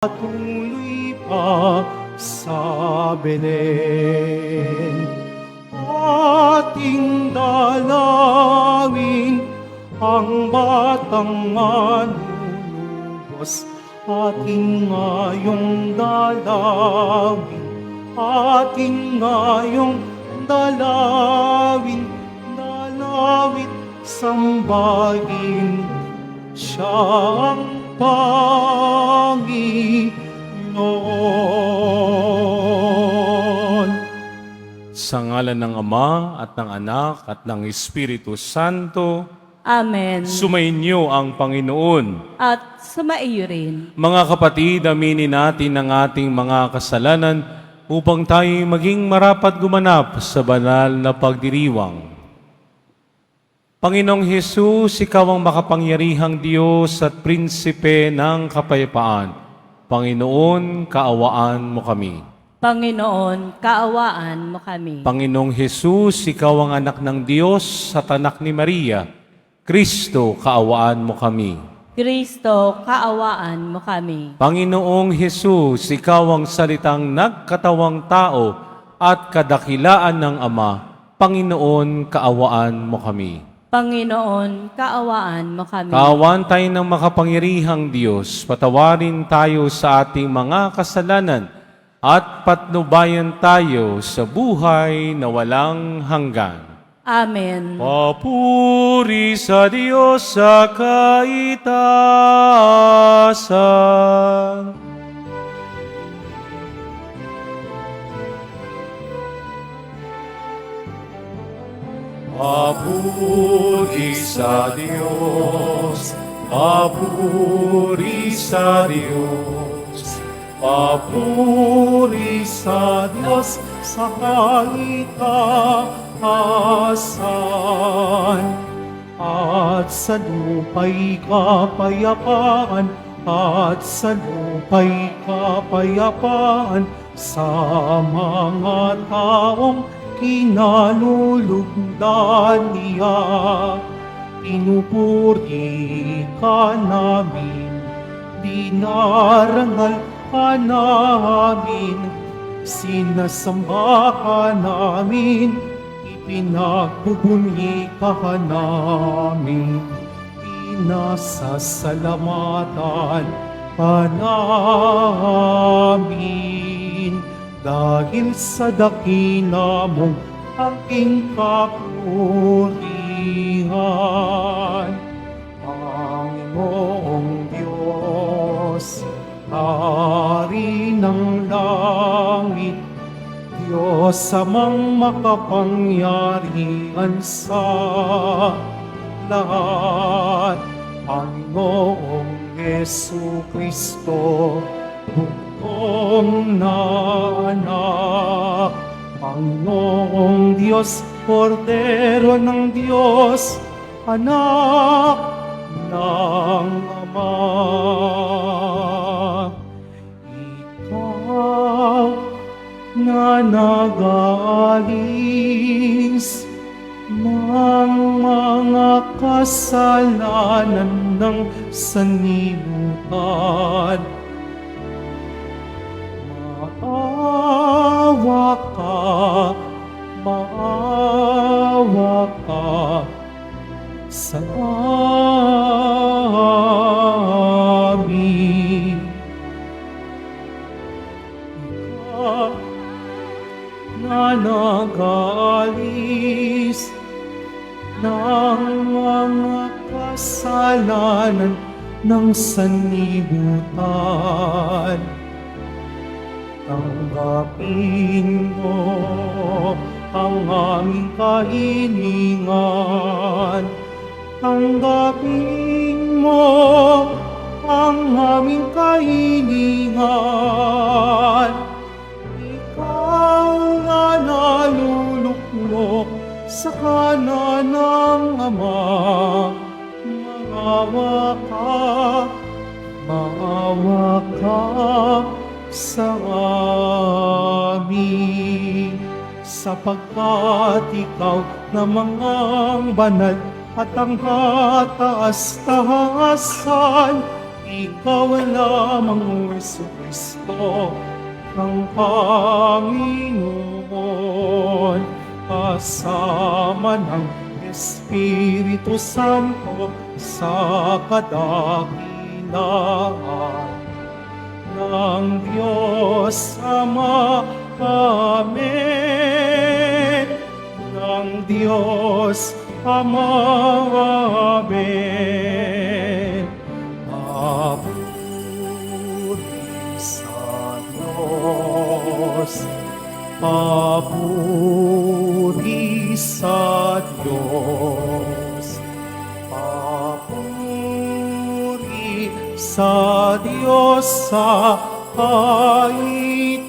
Patuloy pa sa Belen. Ating dalawin ang batang manunubos. Ating ngayong dalawin, ating ngayong dalawin, dalawit sambahin siyang Panginoon. Sa ngalan ng Ama at ng Anak at ng Espiritu Santo. Amen. Sumainyo ang Panginoon. At sumaiyo rin. Mga kapatid, aminin natin ang ating mga kasalanan upang tayo maging marapat gumanap sa banal na pagdiriwang. Panginoong Hesus, Ikaw ang makapangyarihang Diyos at Prinsipe ng kapayapaan. Panginoon, kaawaan mo kami. Panginoon, kaawaan mo kami. Panginoong Hesus, Ikaw ang anak ng Diyos at anak ni Maria. Kristo, kaawaan mo kami. Kristo, kaawaan mo kami. Panginoong Hesus, Ikaw ang salitang nagkatawang tao at kadakilaan ng Ama. Panginoon, kaawaan mo kami. Panginoon, kaawaan mo kami. Kaawaan tayo ng makapangyarihang Diyos, patawarin tayo sa ating mga kasalanan at patnubayan tayo sa buhay na walang hanggan. Amen. Papuri sa Diyos sa kaitaasan. Papuri sa Diyos, papuri sa Diyos, Papuri sa Diyos sa kaitaasan, at sa lupa'y kapayapaan, at sa lupa'y kapayapaan sa mga taong kinalulugdan niya. Pinupuri ka namin, dinarangal ka namin, sinasamba ka namin, ipinagbubunyi ka namin, pinasasalamatan ka namin. Dahil sa dakila mong aking kapurihan, Panginoong Diyos, Hari ng langit, Diyos amang makapangyarihan sa lahat, Panginoong Jesucristo, bugtong na anak, Panginoong Diyos, Kordero ng Diyos, anak ng Ama. Ikaw na nag-aalis ng mga kasalanan ng sanlibutan, maawa ka sa amin. Ikaw na nag-aalis ng mga kasalanan ng sanlibutan, tanggapin mo ang aming kahilingan. Tanggapin mo ang aming kahilingan. Ikaw na naluluklok sa kanan ng Ama, maawa ka sa amin, sapagkat ikaw na mga banal at ang kataas-taasan, Ikaw lamang, Jesucristo, ang Panginoon, kasama ng Espiritu Santo sa kadakilaan ng Diyos Ama. Amen. Ng Diyos Ama. Amen. Papuri sa Diyos. Papuri sa Diyos. Papuri sa Diyos sa kaitaasan.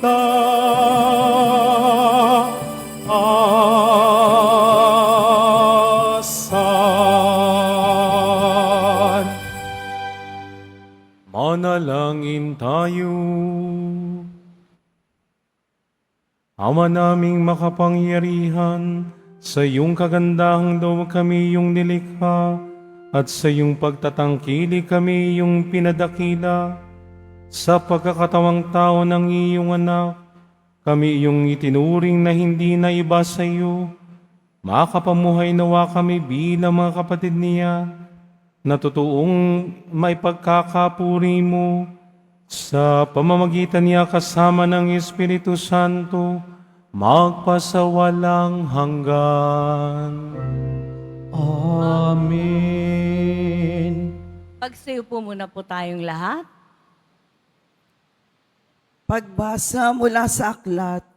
Manalangin tayo. Ama naming makapangyarihan, sa iyong kagandahang daw kami yung nilikha, at sa iyong pagtatangkilik kami yung pinadakila. Sa pagkakatawang tao ng iyong anak, kami iyong itinuring na hindi na iba sa iyo. Makapamuhay nawa kami bilang mga kapatid niya, na totoong may pagkakapuri mo, sa pamamagitan niya kasama ng Espiritu Santo, magpasawalang hanggan. Amen. Pagsayo po muna po tayong lahat. Pagbasa mula sa aklat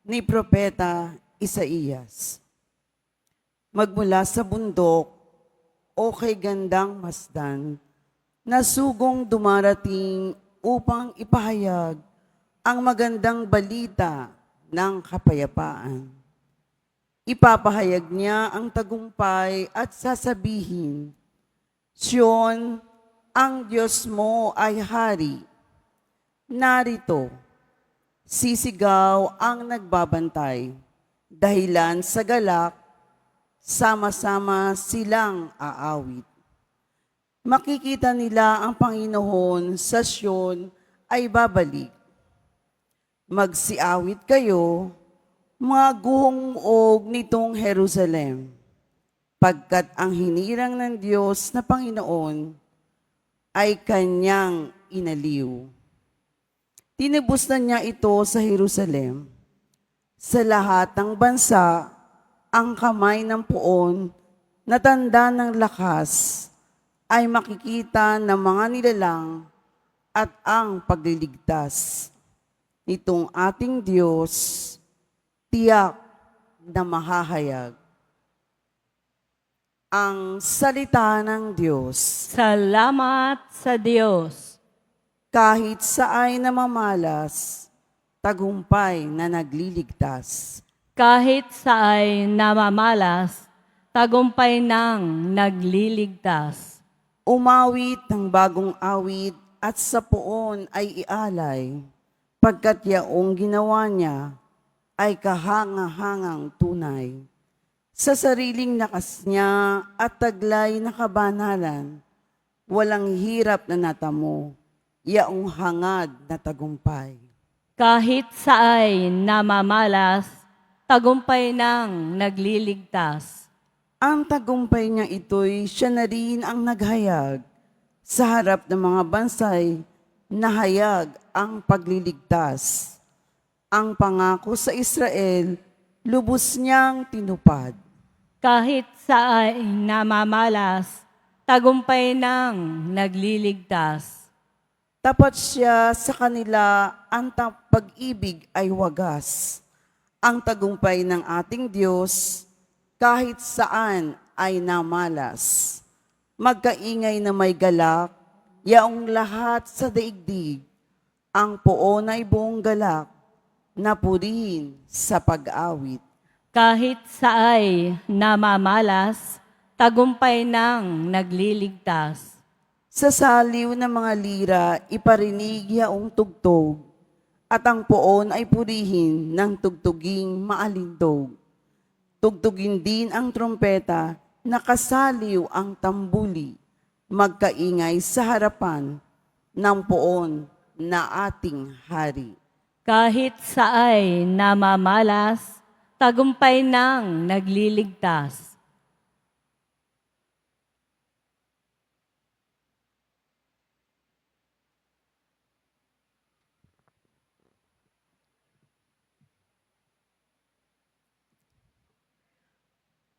ni Propeta Isaías. Magmula sa bundok o kay gandang masdan, na sugong dumarating upang ipahayag ang magandang balita ng kapayapaan. Ipapahayag niya ang tagumpay at sasabihin, Siyon, ang Diyos mo ay hari. Narito, sisigaw ang nagbabantay, dahilan sa galak, sama-sama silang aawit. Makikita nila ang Panginoon sa Siyon ay babalik. Magsiawit kayo, mga guhong-og nitong Jerusalem, pagkat ang hinirang ng Diyos na Panginoon ay kanyang inaliw. Tinubos na niya ito sa Jerusalem. Sa lahat ng bansa, ang kamay ng poon na tanda ng lakas ay makikita ng mga nilalang at ang pagliligtas nitong ating Diyos, tiyak na mahahayag. Ang salita ng Diyos. Salamat sa Diyos. Kahit saay namamalas, tagumpay na nagliligtas. Kahit saay namamalas, tagumpay ng nagliligtas. Umawit ng bagong awit at sa poon ay ialay, pagkat yaong ginawa niya ay kahanga-hangang tunay. Sa sariling lakas niya at taglay na kabanalan, walang hirap na natamo, yaong hangad na tagumpay. Kahit saay namamalas, tagumpay ng nagliligtas. Ang tagumpay niya ito'y siya na rin ang naghayag sa harap ng mga bansay, nahayag ang pagliligtas. Ang pangako sa Israel, lubos niyang tinupad. Kahit saay namamalas, tagumpay ng nagliligtas. Tapat siya sa kanila, ang pag-ibig ay wagas. Ang tagumpay ng ating Diyos, kahit saan ay namalas. Magkaingay na may galak, yaong lahat sa daigdig. Ang poon ay buong galak, napurihin sa pag-awit. Kahit saay namamalas, tagumpay ng nagliligtas. Sa saliw ng mga lira, iparinig yaong tugtog, at ang poon ay purihin ng tugtuging maalindog. Tugtugin din ang trompeta, nakasaliw ang tambuli, magkaingay sa harapan ng poon na ating hari. Kahit saay namamalas, tagumpay ng nagliligtas.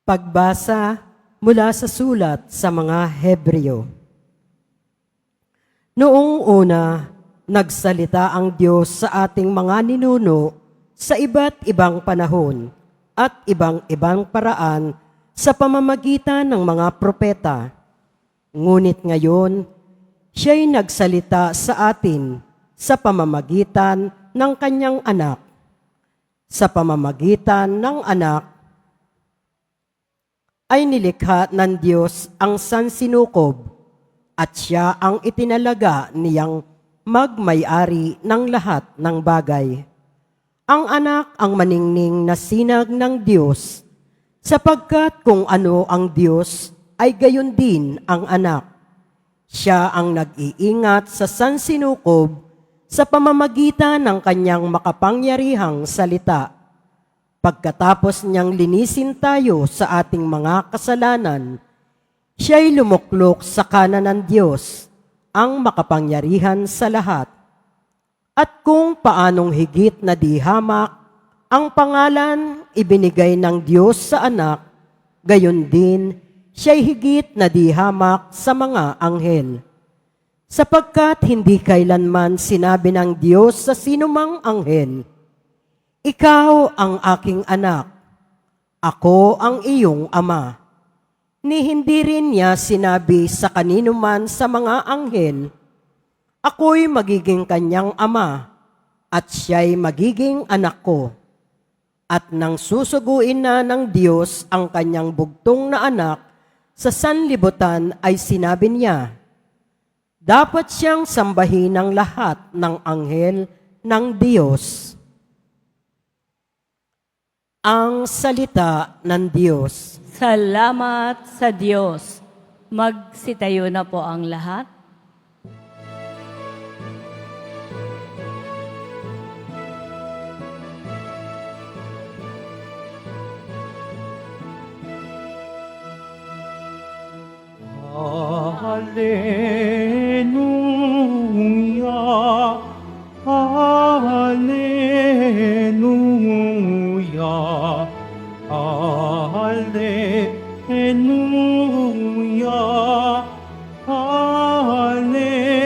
Pagbasa mula sa sulat sa mga Hebreo. Noong una, nagsalita ang Diyos sa ating mga ninuno sa iba't ibang panahon at ibang-ibang paraan sa pamamagitan ng mga propeta. Ngunit ngayon, siya'y nagsalita sa atin sa pamamagitan ng kanyang anak. Sa pamamagitan ng anak, ay nilikha ng Diyos ang sansinukob at siya ang itinalaga niyang magmay-ari ng lahat ng bagay. Ang anak ang maningning na sinag ng Diyos, sapagkat kung ano ang Diyos ay gayon din ang anak. Siya ang nag-iingat sa sansinukob sa pamamagitan ng kanyang makapangyarihang salita. Pagkatapos niyang linisin tayo sa ating mga kasalanan, siya'y lumuklok sa kanan ng Diyos, ang makapangyarihan sa lahat. At kung paanong higit na di hamak ang pangalan ibinigay ng Diyos sa anak, gayon din siya'y higit na di hamak sa mga anghel. Sapagkat hindi kailanman sinabi ng Diyos sa sinumang anghel, "Ikaw ang aking anak, ako ang iyong ama." Ni hindi rin niya sinabi sa kanino man sa mga anghel, "Ako'y magiging kanyang ama, at siya'y magiging anak ko." At nang susuguin na ng Diyos ang kanyang bugtong na anak sa sanlibutan ay sinabi niya, dapat siyang sambahin ng lahat ng anghel ng Diyos. Ang salita ng Diyos. Salamat sa Diyos. Magsitayo na po ang lahat. Hallelujah, Hallelujah, Hallelujah, Hallelujah.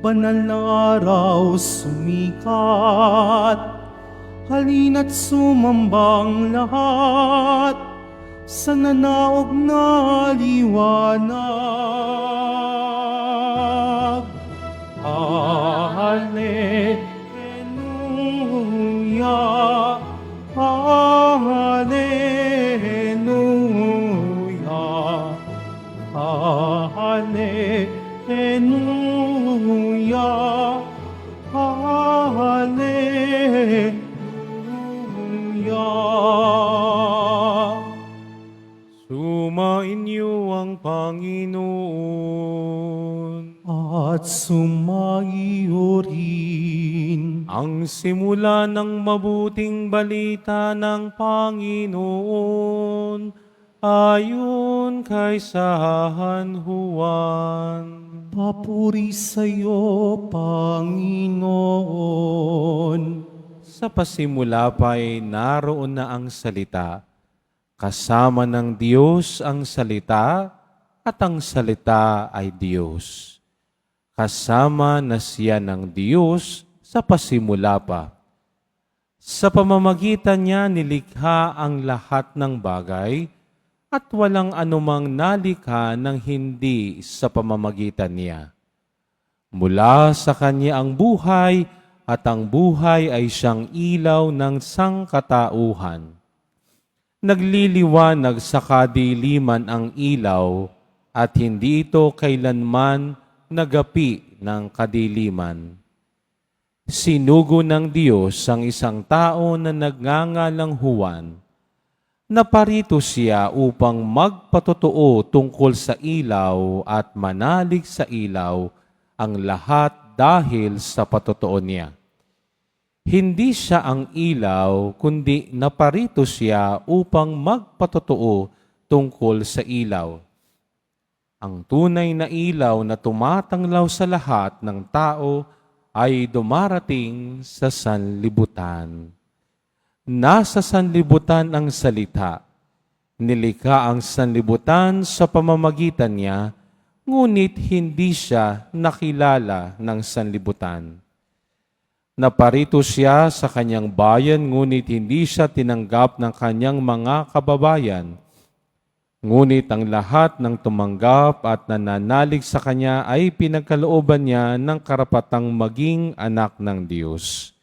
Banal na araw sumikat, halina't sumambang lahat sa nanaog na liwanag. Hallelujah, Hallelujah, Hallelujah, Hallelujah. Sumainyo ang Panginoon. At sumaiyo rin Ang simula ng mabuting balita ng Panginoon ayon kay San Juan. papuri sa iyo, Panginoon. Sa pasimula pa'y naroon na ang salita. Kasama ng Diyos ang salita at ang salita ay Diyos. Kasama na siya ng Diyos sa pasimula pa. Sa pamamagitan niya nilikha ang lahat ng bagay at walang anumang nalikha ng hindi sa pamamagitan niya. Mula sa kanya ang buhay at ang buhay ay siyang ilaw ng sangkatauhan. Nagliliwanag sa kadiliman ang ilaw at hindi ito kailanman nagapi ng kadiliman. Sinugo ng Diyos ang isang tao na nagngangalang Juan Naparito siya upang magpatotoo tungkol sa ilaw at manalig sa ilaw ang lahat dahil sa patotoo niya. Hindi siya ang ilaw, kundi naparito siya upang magpatotoo tungkol sa ilaw. Ang tunay na ilaw na tumatanglaw sa lahat ng tao ay dumarating sa sanlibutan. Nasa sanlibutan ang salita. Nilikha ang sanlibutan sa pamamagitan niya, ngunit hindi siya nakilala ng sanlibutan. Naparito siya sa kanyang bayan, ngunit hindi siya tinanggap ng kanyang mga kababayan. Ngunit ang lahat ng tumanggap at nananalig sa kanya ay pinagkalooban niya ng karapatang maging anak ng Diyos.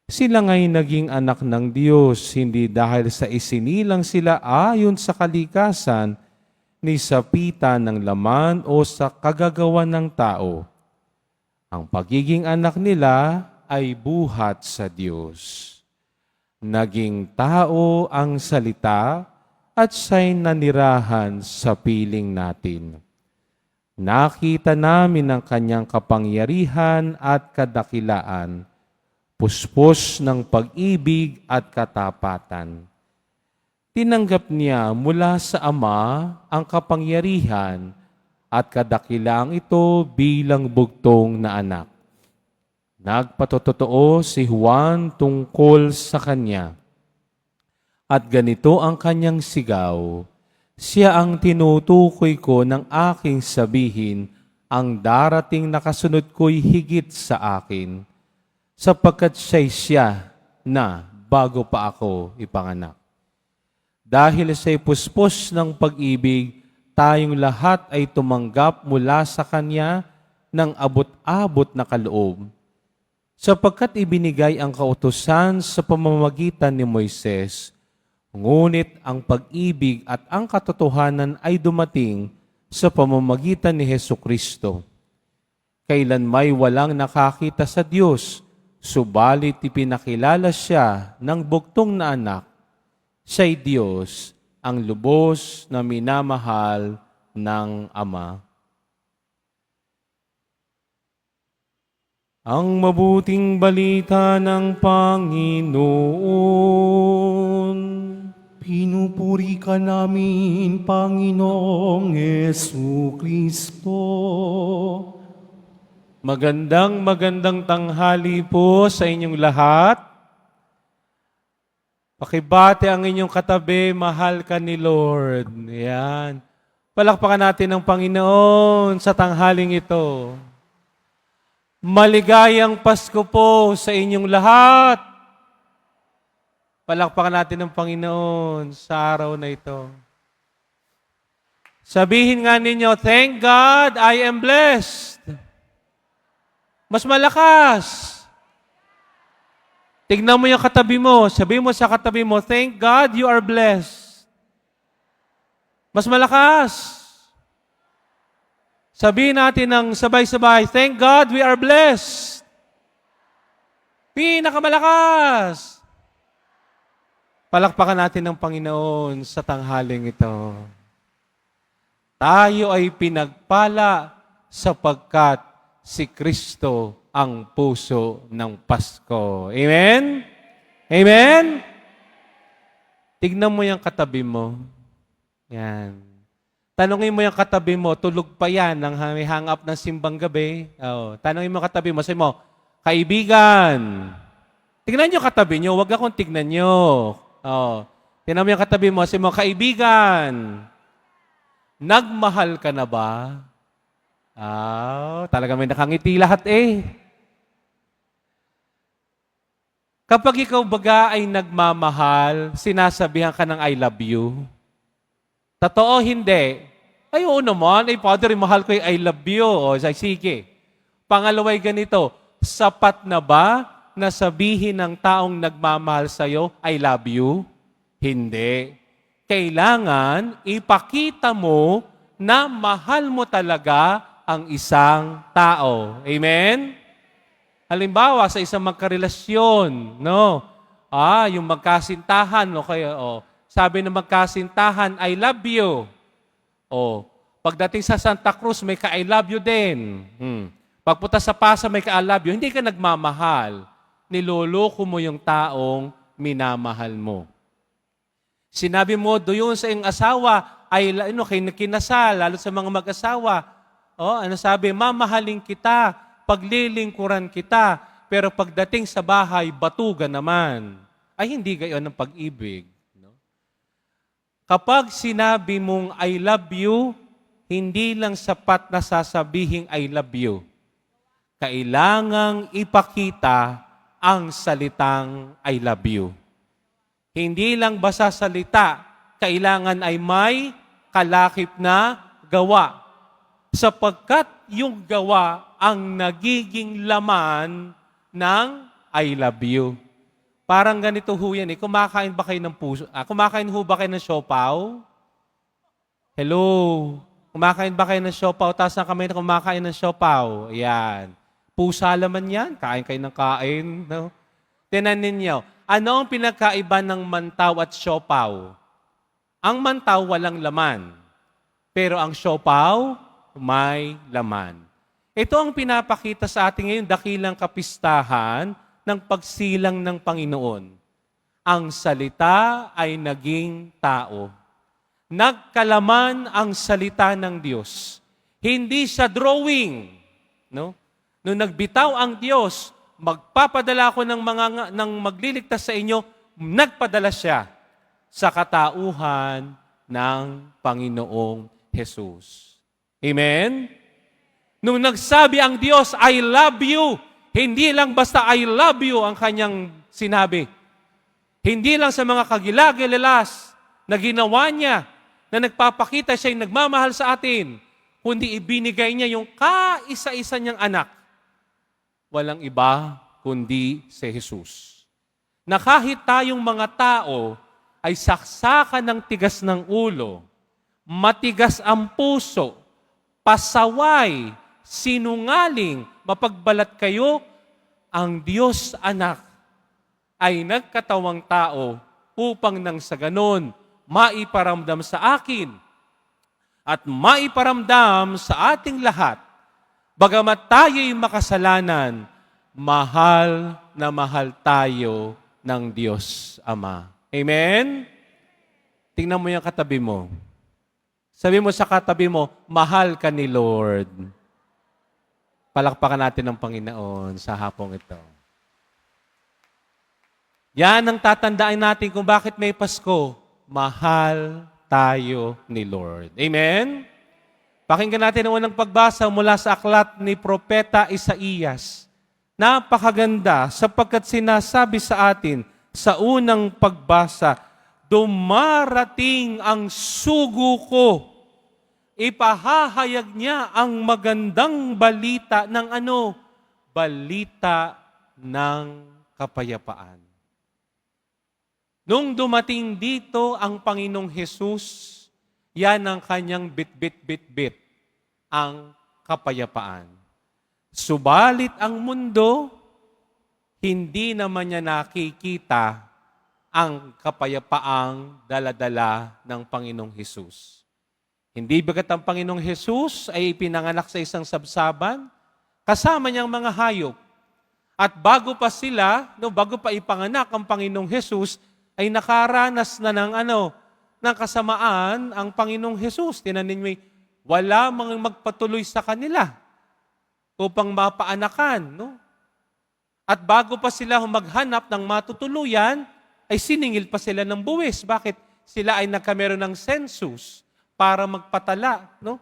Sila nga'y naging anak ng Diyos, hindi dahil sa isinilang sila ayon sa kalikasan, ni sa pita ng laman o sa kagagawan ng tao. Ang pagiging anak nila ay buhat sa Diyos. Naging tao ang salita at siya'y nanirahan sa piling natin. Nakita namin ang kanyang kapangyarihan at kadakilaan, puspos ng pag-ibig at katapatan. Tinanggap niya mula sa Ama ang kapangyarihan at kadakilaang ito bilang bugtong na anak. Nagpatotoo si Juan tungkol sa kanya. At ganito ang kanyang sigaw, siya ang tinutukoy ko ng aking sabihin, ang darating na kasunod ko'y higit sa akin, sapagkat siya'y siya na bago pa ako ipanganak. Dahil siya'y puspos ng pag-ibig, tayong lahat ay tumanggap mula sa Kanya ng abot-abot na kaloob, sapagkat ibinigay ang kautusan sa pamamagitan ni Moises. Ngunit ang pag-ibig at ang katotohanan ay dumating sa pamamagitan ni Hesukristo. Kailan may walang nakakita sa Diyos, subalit ipinakilala siya ng bugtong na anak. Siya'y Diyos, ang lubos na minamahal ng Ama. Ang mabuting balita ng Panginoon. Pinupuri ka namin, Panginoong Jesucristo. Magandang tanghali po sa inyong lahat. Pakibate ang inyong katabi, mahal ka ni Lord. Yan. Palakpakan natin ang Panginoon sa tanghaling ito. Maligayang Pasko po sa inyong lahat. Palakpakan natin ang Panginoon sa araw na ito. Sabihin nga ninyo, thank God, I am blessed. Mas malakas. Tignan mo yung katabi mo. Sabihin mo sa katabi mo, thank God, you are blessed. Mas malakas. Sabihin natin ng sabay-sabay, thank God, we are blessed. Pinakamalakas. Palakpakan natin ng Panginoon sa tanghaling ito. Tayo ay pinagpala sapagkat si Kristo ang puso ng Pasko. Amen? Amen? Tignan mo yung katabi mo. Yan. Tanungin mo yung katabi mo, tulog pa yan nang may hang up ng simbang gabi. Oh, tanungin mo yung katabi mo, sabi mo, kaibigan. Tignan nyo katabi nyo, huwag akong tignan nyo. Oh, tignan mo yung katabi mo, sabi mo, kaibigan. Nagmahal ka na ba? Talaga may nakangiti lahat eh. Kapag ikaw baga ay nagmamahal, sinasabihan ka ng I love you. Totoo, hindi. Ay, oo naman. Ay, Father, mahal ko yung I love you. O, sige. Pangalaway ganito, sapat na ba na sabihin ng taong nagmamahal sa'yo, I love you? Hindi. Kailangan ipakita mo na mahal mo talaga ang isang tao. Amen? Halimbawa, sa isang magkarelasyon, no? Yung magkasintahan, no? Kaya, Sabi ng magkasintahan, I love you. O, pagdating sa Santa Cruz, may ka-I love you din. Pagpunta sa Pasay, may ka-I love you. Hindi ka nagmamahal. Niloloko mo yung taong minamahal mo. Sinabi mo doon sa iyong asawa, ay kinasal, lalo sa mga mag-asawa. Ano sabi? Mamahalin kita, paglilingkuran kita, pero pagdating sa bahay, batugan naman. Ay hindi gayon ang pag-ibig. No? Kapag sinabi mong I love you, hindi lang sapat na sasabihing I love you. Kailangang ipakita ang salitang I love you. Hindi lang basta salita, kailangan ay may kalakip na gawa. Sapagkat yung gawa ang nagiging laman ng I love you. Parang ganito ho yan. Kumakain ba kayo ng puso? Kumakain ho ba kayo ng siopaw? Hello? Kumakain ba kayo ng siopaw? Taas na kamay na kumakain ng siopaw. Yan. Pusa laman yan. Kain kayo ng kain. No? Tinan ninyo. Ano ang pinagkaiba ng mantaw at siopaw? Ang mantaw walang laman. Pero ang siopaw, may laman. Ito ang pinapakita sa ating ngayon dakilang kapistahan ng pagsilang ng Panginoon. Ang salita ay naging tao. Nagkalaman ang salita ng Diyos. Hindi sa drawing. No? Nung nagbitaw ang Diyos, magpapadala ako ng magliligtas sa inyo, nagpadala siya sa katauhan ng Panginoong Jesus. Amen? Nung nagsabi ang Diyos, I love you, hindi lang basta I love you ang kanyang sinabi. Hindi lang sa mga kagilagilalas na ginawa niya, na nagpapakita siya yung nagmamahal sa atin, kundi ibinigay niya yung kaisa-isa niyang anak. Walang iba kundi si Jesus. Na kahit tayong mga tao ay saksakan ng tigas ng ulo, matigas ang puso, pasaway, sinungaling, mapagbalat kayo, ang Diyos anak ay nagkatawang tao upang nang sa ganon maiparamdam sa akin at maiparamdam sa ating lahat. Bagamat tayo'y makasalanan, mahal na mahal tayo ng Diyos Ama. Amen? Tingnan mo yung katabi mo. Sabi mo sa katabi mo, mahal ka ni Lord. Palakpakan natin ng Panginoon sa hapong ito. Yan ang tatandaan natin kung bakit may Pasko. Mahal tayo ni Lord. Amen? Pakinggan natin ang unang pagbasa mula sa aklat ni Propeta Isaías. Napakaganda sapagkat sinasabi sa atin sa unang pagbasa, dumarating ang sugo ko. Ipahahayag niya ang magandang balita ng ano? Balita ng kapayapaan. Nung dumating dito ang Panginoong Hesus, yan ang kanyang bit-bit-bit-bit, ang kapayapaan. Subalit ang mundo, hindi naman niya nakikita ang kapayapaang dala-dala ng Panginoong Hesus. Hindi bagat ang Panginoong Hesus ay ipinanganak sa isang sabsaban, kasama niyang mga hayop. At bago pa sila, bago pa ipanganak ang Panginoong Hesus, ay nakaranas na ng kasamaan ang Panginoong Hesus. Tinanin mo, wala mga magpatuloy sa kanila upang mapaanakan. No? At bago pa sila maghanap ng matutuluyan, ay siningil pa sila ng buwis. Bakit? Sila ay nagkameron ng census para magpatala. No?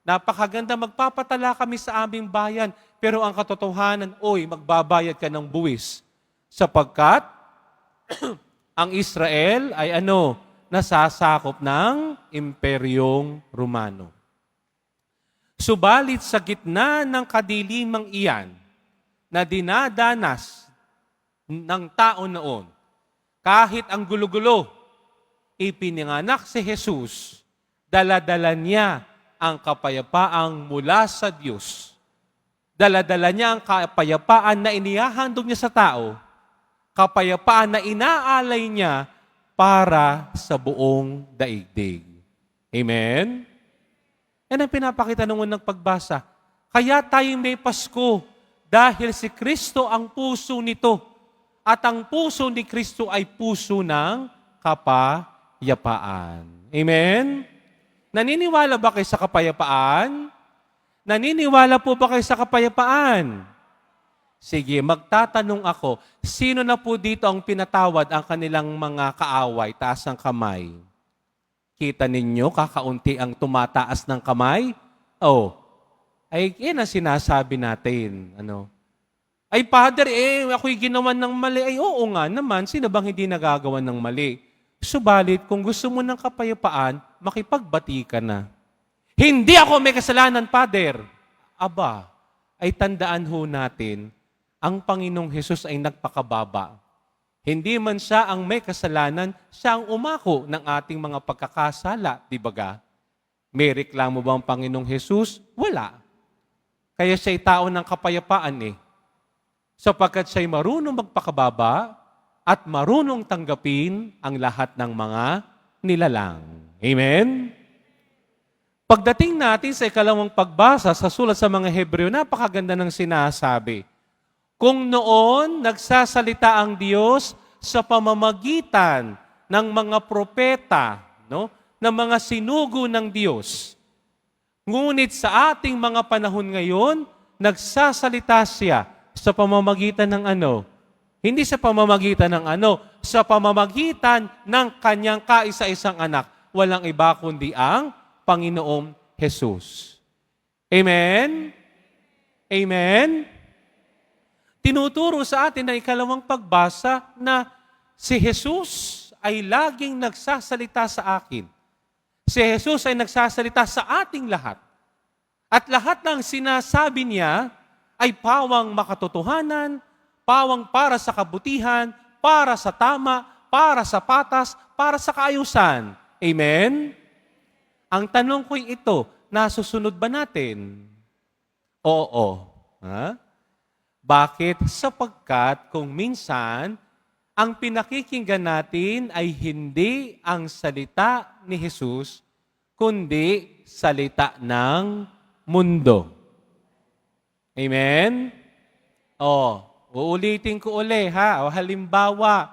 Napakaganda, magpapatala kami sa aming bayan. Pero ang katotohanan, magbabayad ka ng buwis. Sapagkat, ang Israel ay nasasakop ng Imperyong Romano. Subalit sa gitna ng kadilimang iyan na dinadanas ng tao noon, kahit ang gulo-gulo, ipinanganak si Jesus, dala-dala niya ang kapayapaang mula sa Diyos. Dala-dala niya ang kapayapaan na inihahandog niya sa tao, kapayapaan na inaalay niya para sa buong daigdig. Amen? Yan ang pinapakita nung unang pagbasa. Kaya tayo may Pasko dahil si Kristo ang puso nito. At ang puso ni Kristo ay puso ng kapayapaan. Amen? Naniniwala ba kayo sa kapayapaan? Naniniwala po ba kayo sa kapayapaan? Sige, magtatanong ako, sino na po dito ang pinatawad ang kanilang mga kaaway? Taas ang kamay. Kita ninyo, kakaunti ang tumataas ng kamay? Oh, ay yan ang sinasabi natin. Ano? Ay, Father, ako'y ginawan ng mali. Ay, oo nga naman, sino bang hindi nagagawa ng mali? Subalit, kung gusto mo ng kapayapaan, makipagbati ka na. Hindi ako may kasalanan, Father. Aba, ay tandaan ho natin, ang Panginoong Hesus ay nagpakababa. Hindi man siya ang may kasalanan, siya ang umako ng ating mga pagkakasala, di ba ga? May reklamo ba ang Panginoong Hesus? Wala. Kaya siya'y tao ng kapayapaan sapagkat siya'y marunong magpakababa at marunong tanggapin ang lahat ng mga nilalang. Amen? Pagdating natin sa ikalawang pagbasa sa sulat sa mga Hebreo, napakaganda ng sinasabi. Kung noon nagsasalita ang Diyos sa pamamagitan ng mga propeta, ng mga sinugo ng Diyos, ngunit sa ating mga panahon ngayon, nagsasalita siya sa pamamagitan ng ano? Hindi sa pamamagitan ng ano, sa pamamagitan ng kanyang kaisa-isang anak. Walang iba kundi ang Panginoong Jesus. Amen? Amen? Tinuturo sa atin na ikalawang pagbasa na si Jesus ay laging nagsasalita sa akin. Si Jesus ay nagsasalita sa ating lahat. At lahat ng sinasabi niya ay pawang makatotohanan, pawang para sa kabutihan, para sa tama, para sa patas, para sa kaayusan. Amen? Ang tanong ko'y ito, nasusunod ba natin? Oo. Ha? Bakit? Sapagkat kung minsan, ang pinakikinggan natin ay hindi ang salita ni Jesus, kundi salita ng mundo. Amen? Uulitin ko uli ha. Halimbawa,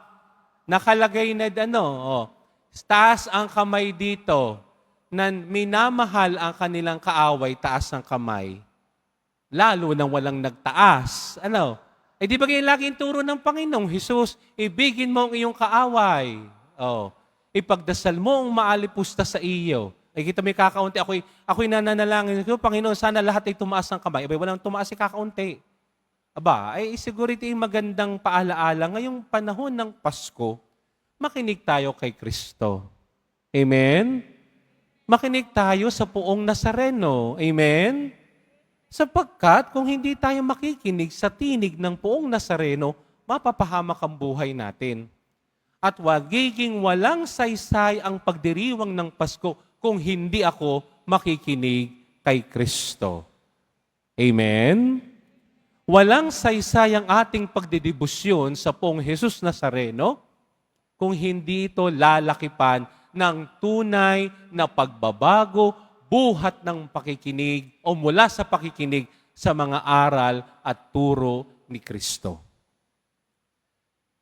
nakalagay na taas ang kamay dito, na minamahal ang kanilang kaaway, taas ang kamay. Lalo nang walang nagtaas. Di ba kayo laging turo ng Panginoong Jesus, ibigin mo ang iyong kaaway. Ipagdasal mo ang maalipusta sa iyo. Kita may kakaunti. Ako'y nananalangin ko, Panginoon, sana lahat ay tumaas ang kamay. Walang tumaas si kakaunti. Siguro ito yung magandang paalaala. Ngayong panahon ng Pasko, makinig tayo kay Kristo. Amen? Makinig tayo sa Poong Nazareno. Amen? Sapagkat kung hindi tayo makikinig sa tinig ng Poong Nazareno, mapapahamak ang buhay natin. At wagiging walang saysay ang pagdiriwang ng Pasko kung hindi ako makikinig kay Kristo. Amen? Walang saysay ang ating pagdidibusyon sa Poong Jesus Nazareno kung hindi ito lalakipan ng tunay na pagbabago, buhat ng pakikinig o mula sa pakikinig sa mga aral at turo ni Kristo.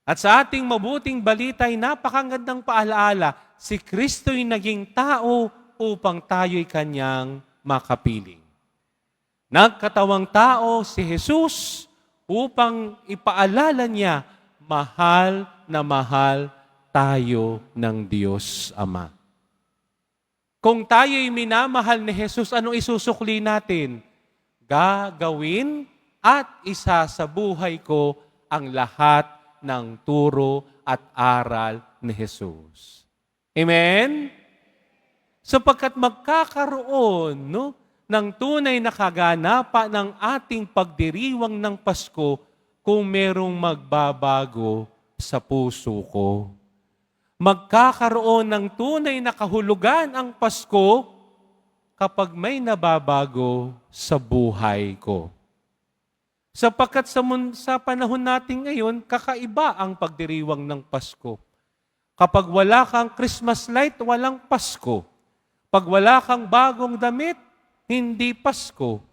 At sa ating mabuting balita ay napakagandang paalaala, si Kristo'y naging tao upang tayo'y kanyang makapiling. Nagkatawang tao si Jesus upang ipaalala niya, mahal na mahal tayo ng Diyos Ama. Kung tayo'y minamahal ni Jesus, anong isusukli natin? Gagawin at isasabuhay ko ang lahat ng turo at aral ni Jesus. Amen? Sapagkat magkakaroon ng tunay na kaganapan ng ating pagdiriwang ng Pasko kung merong magbabago sa puso ko. Magkakaroon ng tunay na kahulugan ang Pasko kapag may nababago sa buhay ko. Sapagkat sa panahon natin ngayon, kakaiba ang pagdiriwang ng Pasko. Kapag wala kang Christmas light, walang Pasko. Pag wala kang bagong damit, hindi Pasko.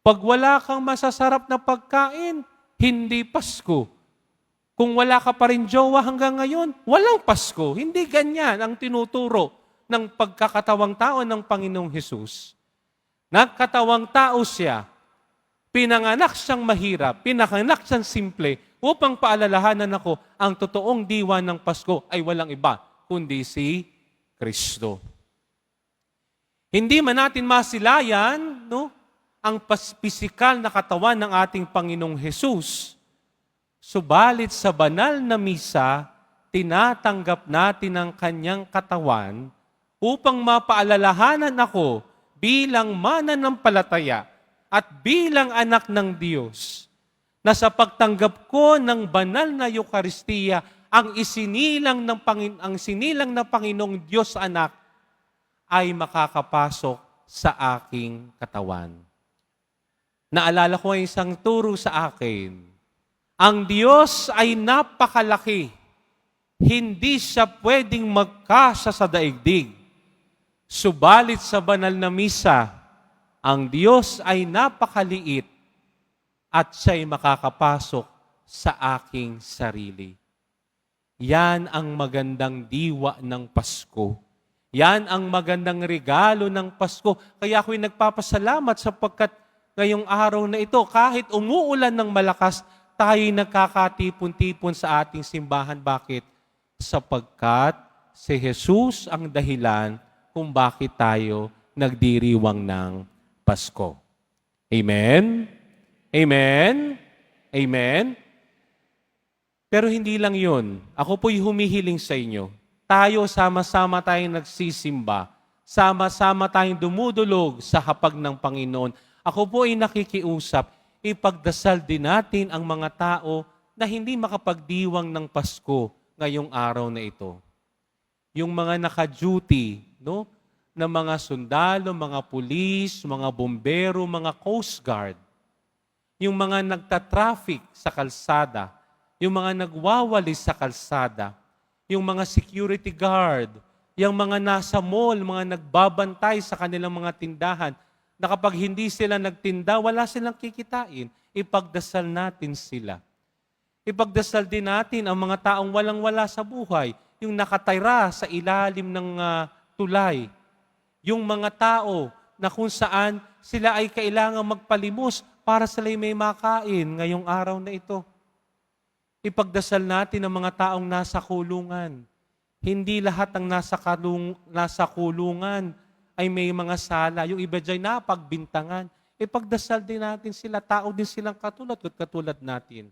Pag wala kang masasarap na pagkain, hindi Pasko. Kung wala ka pa rin jowa hanggang ngayon, walang Pasko. Hindi ganyan ang tinuturo ng pagkakatawang tao ng Panginoong Hesus. Nagkatawang tao siya, pinanganak siyang mahirap, pinanganak siyang simple, upang paalalahanan ako, ang totoong diwa ng Pasko ay walang iba, kundi si Kristo. Hindi man natin masilayan, no, ang pisikal na katawan ng ating Panginoong Hesus. Subalit sa banal na misa, tinatanggap natin ang kanyang katawan upang mapaalalahanan ako bilang mananampalataya at bilang anak ng Diyos na sa pagtanggap ko ng banal na Eucharistia, ang sinilang ng Panginoong Diyos anak ay makakapasok sa aking katawan. Naalala ko ang isang turo sa akin. Ang Diyos ay napakalaki. Hindi siya pwedeng magkasya sa daigdig. Subalit sa banal na misa, ang Diyos ay napakaliit at siya'y makakapasok sa aking sarili. Yan ang magandang diwa ng Pasko. Yan ang magandang regalo ng Pasko. Kaya ako'y nagpapasalamat sapagkat ngayong araw na ito, kahit umuulan ng malakas, tayo'y nagkakatipon-tipon sa ating simbahan. Bakit? Sapagkat si Jesus ang dahilan kung bakit tayo nagdiriwang ng Pasko. Amen? Amen? Amen? Pero hindi lang yun. Ako po'y humihiling sa inyo. Tayo sama-sama tayong nagsisimba. Sama-sama tayong dumudulog sa hapag ng Panginoon. Ako po ay nakikiusap, ipagdasal din natin ang mga tao na hindi makapagdiwang ng Pasko ngayong araw na ito. Yung mga naka-duty, no? Na mga sundalo, mga pulis, mga bombero, mga coast guard. Yung mga nagtatraffic sa kalsada, yung mga nagwawalis sa kalsada, yung mga security guard, yung mga nasa mall, mga nagbabantay sa kanilang mga tindahan, na kapag hindi sila nagtinda, wala silang kikitain. Ipagdasal natin sila. Ipagdasal din natin ang mga taong walang-wala sa buhay, yung nakatira sa ilalim ng tulay. Yung mga tao na kung saan sila ay kailangang magpalimos para sila may makain ngayong araw na ito. Ipagdasal natin ang mga taong nasa kulungan. Hindi lahat ng nasa kulungan ay may mga sala. Yung iba dyan napagbintangan. Ipagdasal din natin sila. Tao din silang katulad natin.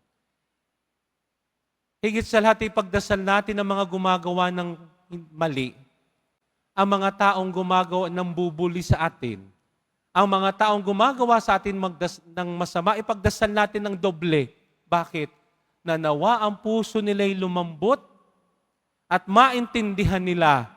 Higit sa lahat, ipagdasal natin ang mga gumagawa ng mali. Ang mga taong gumagawa ng bubuli sa atin. Ang mga taong gumagawa sa atin ng masama, ipagdasal natin ng doble. Bakit? Na nawa ang puso nila'y lumambot at maintindihan nila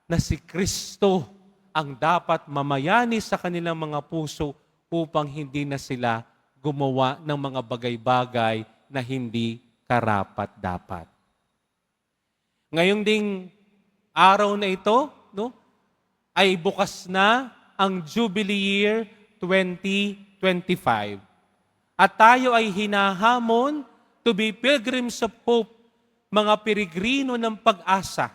na si Kristo ang dapat mamayani sa kanilang mga puso upang hindi na sila gumawa ng mga bagay-bagay na hindi karapat-dapat. Ngayong ding araw na ito, no, ay bukas na ang Jubilee Year 2025. At tayo ay hinahamon to be pilgrims of hope, mga peregrino ng pag-asa,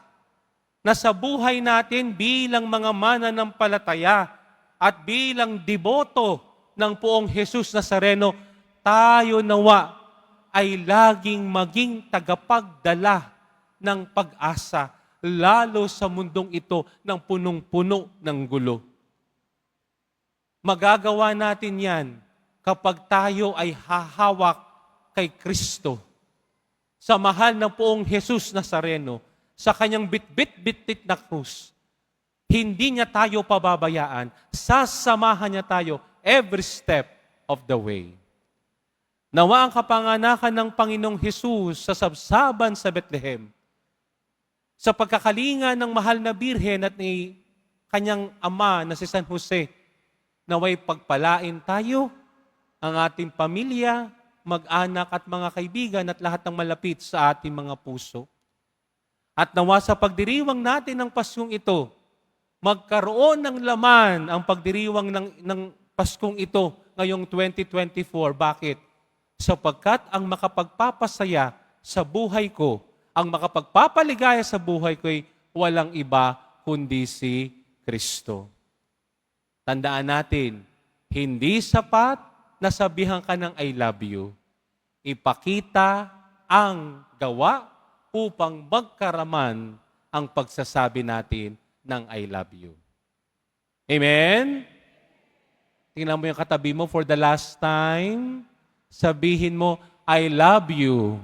na sa buhay natin bilang mga mananampalataya at bilang deboto ng Poong Jesus Nazareno, tayo nawa ay laging maging tagapagdala ng pag-asa, lalo sa mundong ito ng punong-puno ng gulo. Magagawa natin yan kapag tayo ay hahawak kay Kristo, sa mahal ng Poong Jesus Nazareno, sa kanyang bitbit-bitit na krus. Hindi niya tayo pababayaan. Sasamahan niya tayo every step of the way. Nawa ang kapanganakan ng Panginoong Hesus sa sabsaban sa Bethlehem, sa pagkakalinga ng mahal na birhen at ni kanyang ama na si San Jose, naway pagpalain tayo, ang ating pamilya, mag-anak at mga kaibigan at lahat ng malapit sa ating mga puso. At nawa sa pagdiriwang natin ng Paskong ito, magkaroon ng laman ang pagdiriwang ng Paskong ito ngayong 2024. Bakit? Sapagkat ang makapagpapasaya sa buhay ko, ang makapagpapaligaya sa buhay ko ay walang iba kundi si Kristo. Tandaan natin, hindi sapat na sabihan ka ng I love you. Ipakita ang gawa upang magkaraman ang pagsasabi natin ng I love you. Amen? Tingnan mo yung katabi mo for the last time. Sabihin mo, I love you.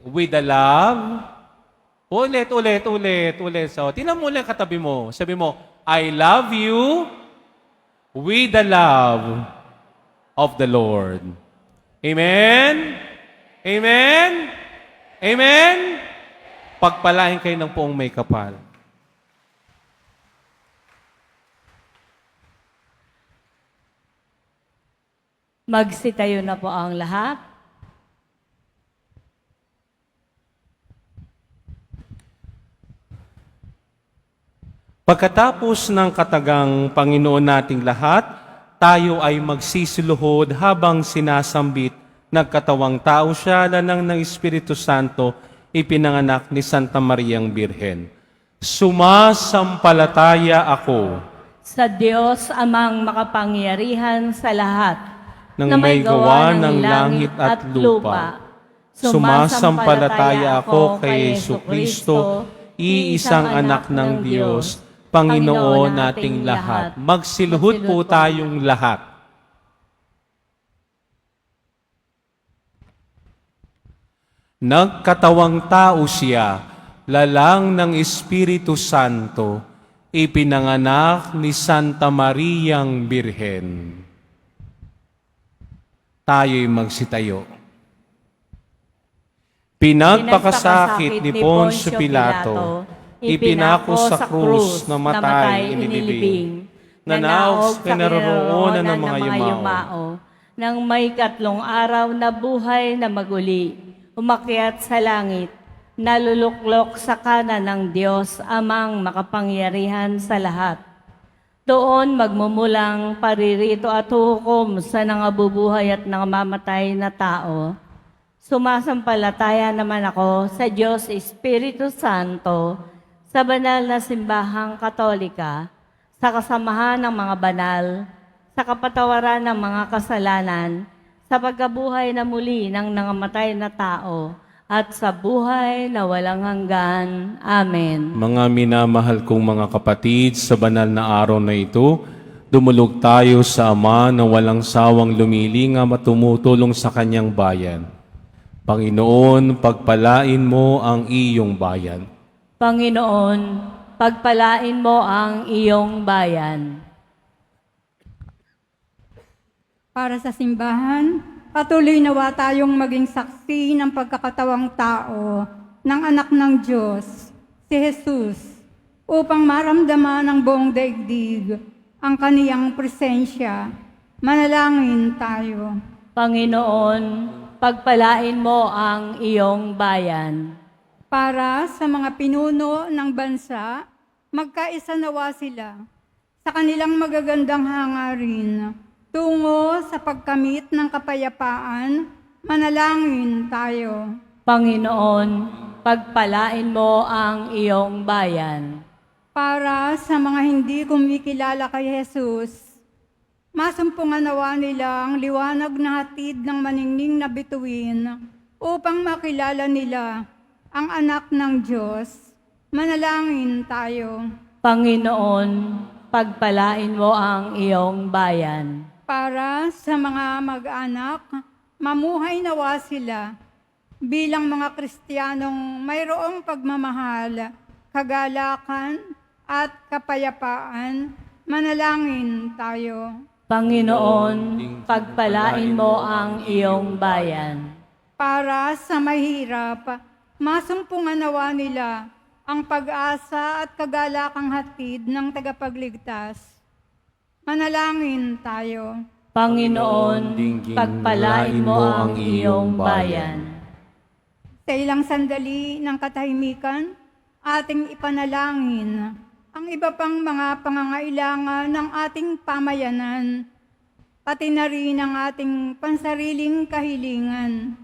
With the love. Ulit. So, tingnan mo ulit katabi mo. Sabi mo, I love you with the love of the Lord. Amen? Amen? Amen? Pagpalain kayo ng poong may kapal. Magsitayo na po ang lahat. Pagkatapos ng katagang Panginoon nating lahat, tayo ay magsisiluhod habang sinasambit nagkatawang tao siya, lanang ng Espiritu Santo, ipinanganak ni Santa Mariang Birhen. Sumasampalataya ako Sa Diyos amang makapangyarihan sa lahat, ng may gawa ng langit at lupa. Sumasampalataya ako kay Jesucristo, iisang anak ng Diyos, Panginoon nating lahat. Magsiluhod po tayong lahat. Nagkatawang tao siya, lalang ng Espiritu Santo, ipinanganak ni Santa Mariang Birhen. Tayo'y magsitayo. Pinagpakasakit ni Poncio Pilato, ipinako sa krus na matay inilibing, nanaog kinaroroonan ng mga yumao, nang may 3 araw na buhay na maguli, umakyat sa langit, naluluklok sa kanan ng Diyos amang makapangyarihan sa lahat. Doon magmumulang paririto at hukom sa nangabubuhay at nangamatay na tao. Sumasampalataya naman ako sa Diyos Espiritu Santo, sa banal na simbahang Katolika, sa kasamahan ng mga banal, sa kapatawaran ng mga kasalanan, sa pagkabuhay na muli ng nangamatay na tao, at sa buhay na walang hanggan. Amen. Mga minamahal kong mga kapatid, sa banal na araw na ito, dumulog tayo sa Ama na walang sawang lumilingam at tumutulong sa kanyang bayan. Panginoon, pagpalain mo ang iyong bayan. Panginoon, pagpalain mo ang iyong bayan. Para sa simbahan, patuloy nawa tayong maging saksi ng pagkakatawang tao ng anak ng Diyos, si Jesus, upang maramdaman ng buong daigdig ang kaniyang presensya. Manalangin tayo. Panginoon, pagpalain mo ang iyong bayan. Para sa mga pinuno ng bansa, magkaisa nawa sila sa kanilang magagandang hangarin tungo sa pagkamit ng kapayapaan. Manalangin tayo. Panginoon, pagpalain mo ang iyong bayan. Para sa mga hindi kumikilala kay Jesus, masumpungan nawa nila ang liwanag na hatid ng maningning na bituin upang makilala nila ang anak ng Diyos. Manalangin tayo. Panginoon, pagpalain mo ang iyong bayan. Para sa mga mag-anak, mamuhay nawa sila bilang mga Kristiyanong mayroong pagmamahal, kagalakan at kapayapaan. Manalangin tayo. Panginoon, pagpalain mo ang iyong bayan. Para sa mahirap, masumpungan nawa nila ang pag-asa at kagalakang hatid ng tagapagligtas. Manalangin tayo. Panginoon, pagpalain mo ang iyong bayan. Sa ilang sandali ng katahimikan, ating ipanalangin ang iba pang mga pangangailangan ng ating pamayanan, pati na rin ang ating pansariling kahilingan.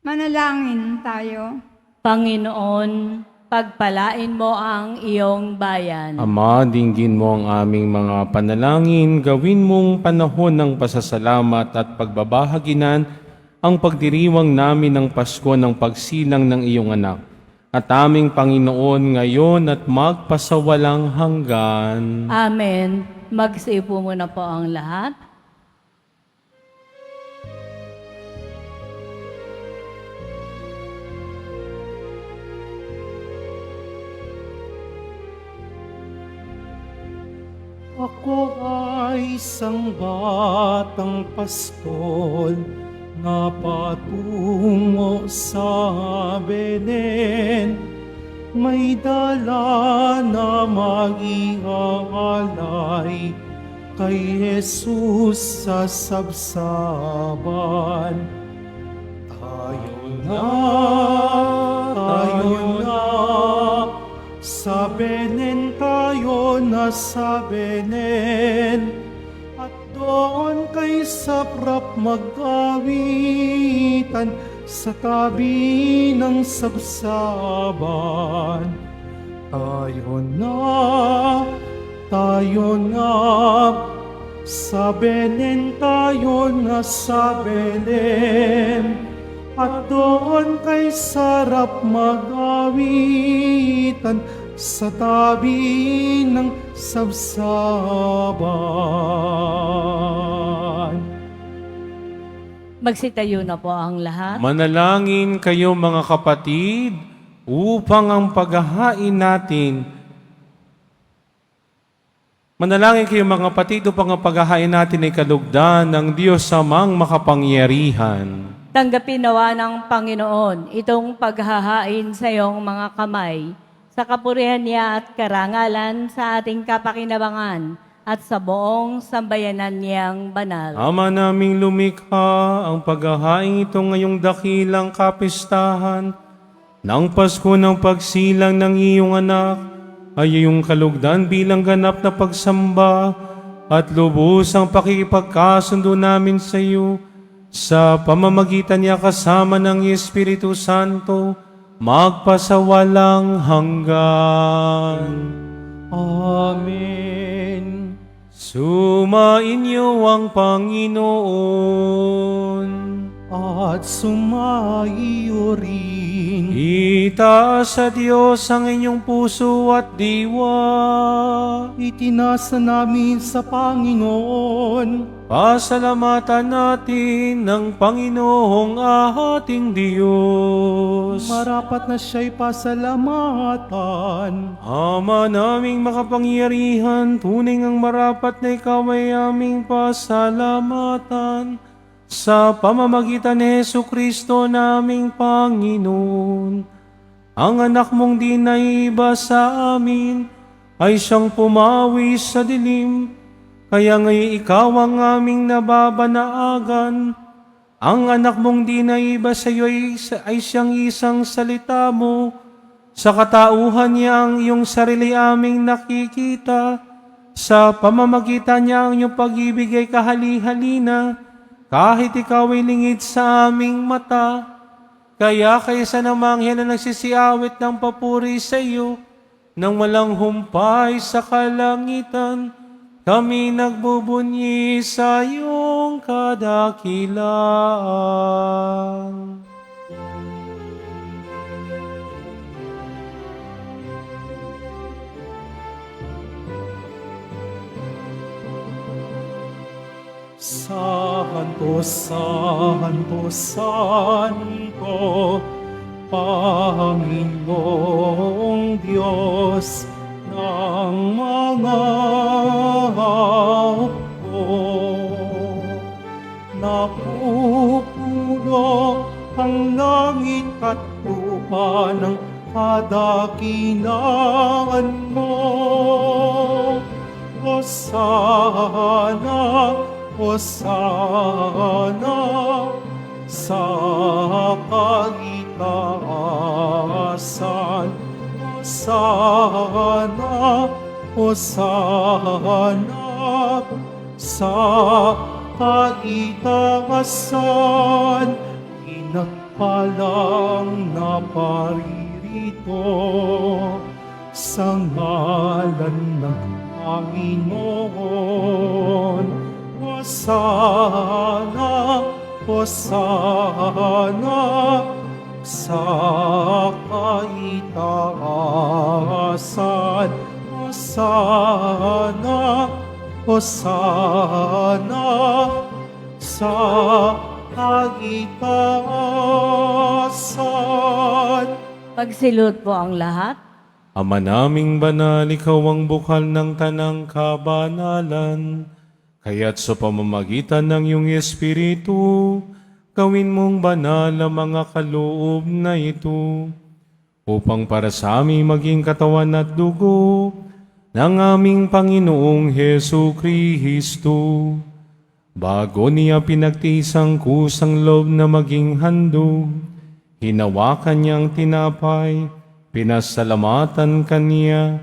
Manalangin tayo. Panginoon, pagpalain mo ang iyong bayan. Ama, dinggin mo ang aming mga panalangin, gawin mong panahon ng pasasalamat at pagbabahaginan ang pagdiriwang namin ng Pasko ng pagsilang ng iyong anak. At aming Panginoon ngayon at magpasawalang hanggan. Amen. Magsiupo muna po ang lahat. Ako ay isang batang pastol na patungo sa Belen. May dala na mag-iaalay kay Jesus sa sabsaban. Tayo na, sa Belen tayo na sa Belen, at doon kay saprap mag-awitan sa tabi ng sabsaban. Tayo na, sa Belen tayo na sa Belen, at doon kay sarap mag-awitan sa tabi ng sabsaban. Magsitayo na po ang lahat. Manalangin kayo mga kapatid upang ang paghahain natin. Manalangin kayo mga kapatid upang ang paghahain natin ay kalugdan ng Diyos Amang makapangyarihan. Tanggapin nawa ng Panginoon itong paghahain sa iyong mga kamay, sa kapurihan niya at karangalan sa ating kapakinabangan at sa buong sambayanan niyang banal. Ama naming lumikha, ang paghahain ito ngayong dakilang kapistahan ng Pasko ng pagsilang ng iyong anak ay iyong kalugdan bilang ganap na pagsamba at lubos ang pakikipagkasundo namin sa iyo sa pamamagitan niya kasama ng Espiritu Santo magpasawalang hanggan. Amen. Sumainyo ang Panginoon. At sumaiyo rin. Itaas sa Diyos ang inyong puso at diwa. Itinasa namin sa Panginoon. Pasalamatan natin ng Panginoong ating Diyos. Marapat na siya'y pasalamatan. Ama naming makapangyarihan, tunay ngang marapat na ikaw ay aming pasalamatan sa pamamagitan ni Jesucristo naming Panginoon. Ang anak mong di naiba sa amin ay siyang pumawi sa dilim, kaya ngayon ikaw ang aming nababanaagan. Ang anak mong di naiba sa iyo ay siyang isang salita mo. Sa katauhan niya ang iyong sarili aming nakikita. Sa pamamagitan niya ang iyong pag-ibig ay kahali-halina, kahit ikaw ay lingid sa aming mata. Kaya kaysa namang yan na nagsisiawit ng papuri sa iyo, nang walang humpay sa kalangitan, kami nagbubunyi sa iyong kadakilaan. Santo, Santo, Santo, Panginoong Diyos ng mga hukbo. Napupuno ang langit at lupa ng kadakilaan mo. Hosana, Hosana sa kaitaasan. Hosana, Hosana sa kaitaasan. Pinagpalang na paririto sa ngalan ng Panginoon. Hosana, Hosana sa kaitaasan. Hosana, Hosana sa kaitaasan. Magsilot po ang lahat. Ama naming banal, ikaw ang bukal ng tanang kabanalan. Kaya't sa pamamagitan ng iyong Espiritu, gawin mong banal ang mga kaloob na ito, upang para sa amin maging katawan at dugo ng aming Panginoong Hesu Kristo. Bago niya pinagtiis ang kusang loob na maging handog, hinawakan niyang tinapay, pinasalamatan kaniya,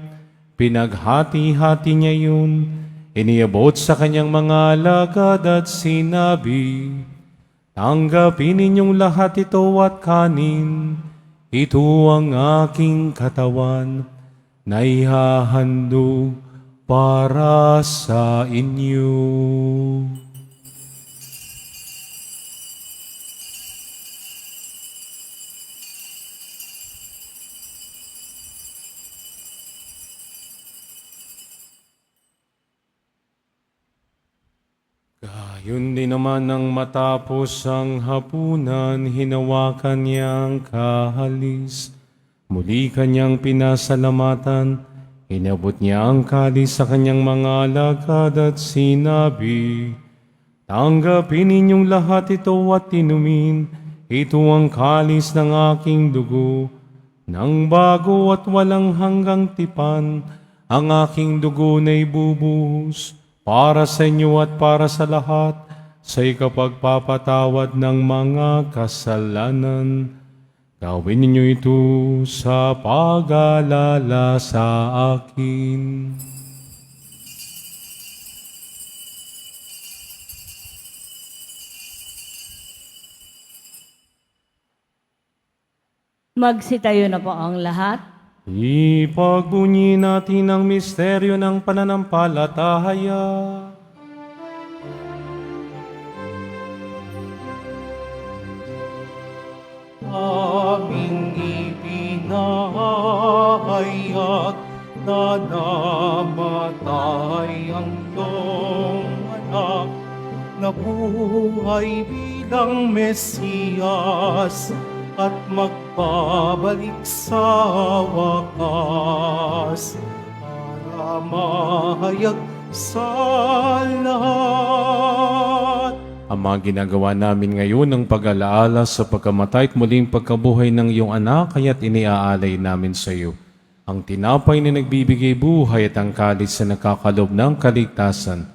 pinaghati-hati niya yun, iniabot sa kanyang mga alagad at sinabi, "Tanggapin ninyong lahat ito at kanin, ito ang aking katawan na ihahandog para sa inyo." Yun din naman nang matapos ang hapunan, hinawakan niyang kahalis. Muli kanyang pinasalamatan, inabot niya ang kalis sa kanyang mga alagad at sinabi, "Tanggapin ninyong lahat ito at inumin, ito ang kalis ng aking dugo, ng bago at walang hanggang tipan, ang aking dugo na ibubuhos para sa inyo at para sa lahat, sa ikapagpapatawad ng mga kasalanan. Gawin ninyo ito sa pag-alala sa akin." Magsitayo na po ang lahat. Ipagbunyi natin ang misteryo ng pananampalataya. Aming ipinahayag na namatay ang iyong anak, na buhay bilang Mesiyas at magbabalik sa wakas para mahayag sa lahat. Ama, ginagawa namin ngayon ang pag-alaala sa pagkamatay at muling pagkabuhay ng iyong anak, kaya't iniaalay namin sa iyo ang tinapay na nagbibigay buhay at ang kalis na nakakalob ng kaligtasan.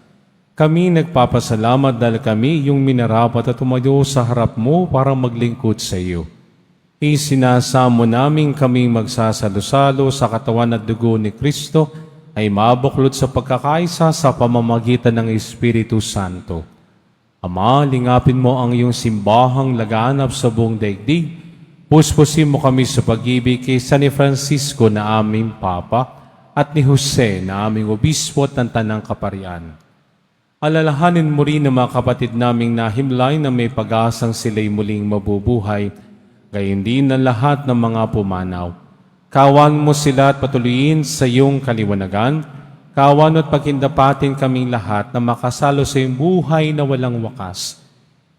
Kami nagpapasalamat dahil kami iyong minarapat at tumayo sa harap mo para maglingkod sa iyo. Isinasamo namin kaming magsasalo-salo sa katawan at dugo ni Kristo ay mabuklod sa pagkakaisa sa pamamagitan ng Espiritu Santo. Ama, lingapin mo ang iyong simbahang laganap sa buong daigdig. Puspusin mo kami sa pag-ibig kay San Francisco na aming Papa at ni Jose na aming Obispo at ng Tanang Kaparian. Alalahanin mo rin ang mga kapatid naming nahimlay na may pag-asang sila'y muling mabubuhay, gayon din ang lahat ng mga pumanaw. Kawan mo sila at patuloyin sa iyong kaliwanagan. Kawan at paghindapatin kaming lahat na makasalo sa iyong buhay na walang wakas.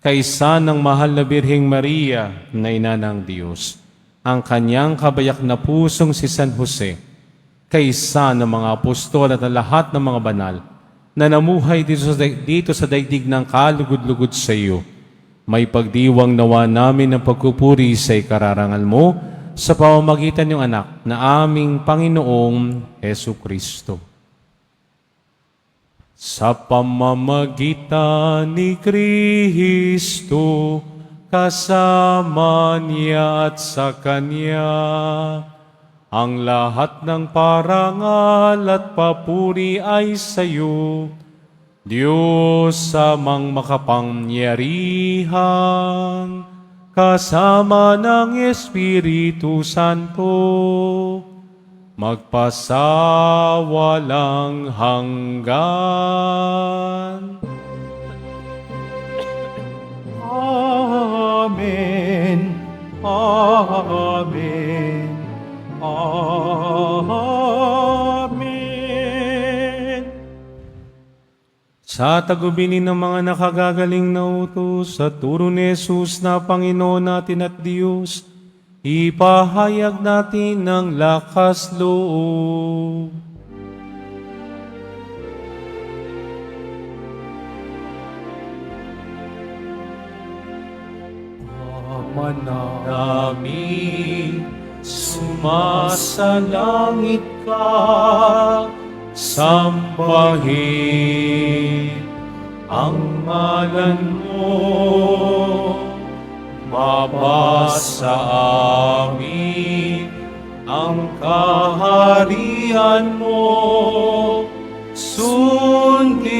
Kaisa ng mahal na Birheng Maria na ina ng Diyos, ang kanyang kabayak na pusong si San Jose, kaisa ng mga apostol at ang lahat ng mga banal na namuhay dito sa daigdig ng kalugod-lugod sa iyo, may pagdiwang nawa namin ng pagpupuri sa ikararangal mo sa pamamagitan ng anak na aming Panginoong Hesu Kristo. sa pamamagitan ni Kristo, kasama niya at sa Kanya, ang lahat ng parangal at papuri ay sa iyo, Diyos amang makapangyarihan, kasama ng Espiritu Santo, magpasawalang hanggan. Amen. Amen. Amen. Sa tagubinin ng mga nakagagaling na utos sa turo ni Jesus na Panginoon natin at Diyos, ipahayag natin ng lakas loob. Ama Namin sumasalangit ka, sambahin ang ngalan mo, mabasa amin ang kaharian mo, sundin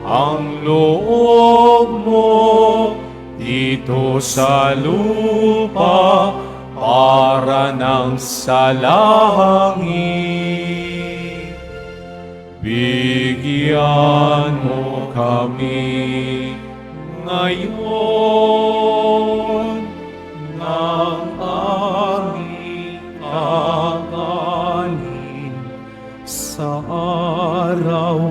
ang loob mo dito sa lupa para ng sa langit. Bigyan mo kami ngayon ng aming kakanin sa araw-araw.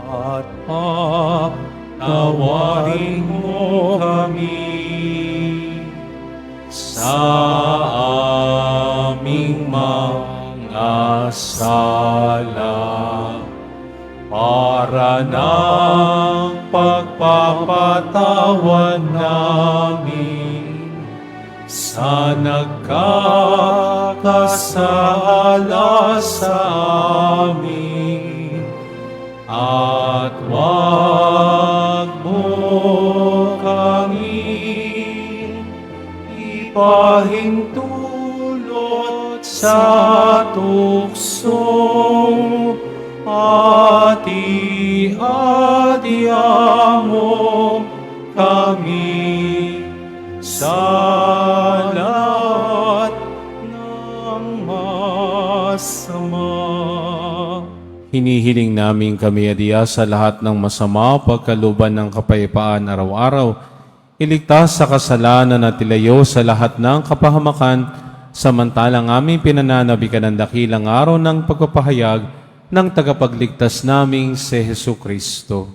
At Tawarin mo kami sa aming mga sala para ng pagpapatawad namin sa nagkakasala sa amin. At wag mo kami ipahintulot sa tukso at iadya mo kami sa lahat ng masama. Hinihiling namin kami adiya sa lahat ng masama, pagkaluban ng kapayapaan araw-araw, iligtas sa kasalanan at ilayo sa lahat ng kapahamakan, samantalang aming pinananabikan ng dakilang araw ng pagpapahayag ng tagapagligtas naming si Jesucristo.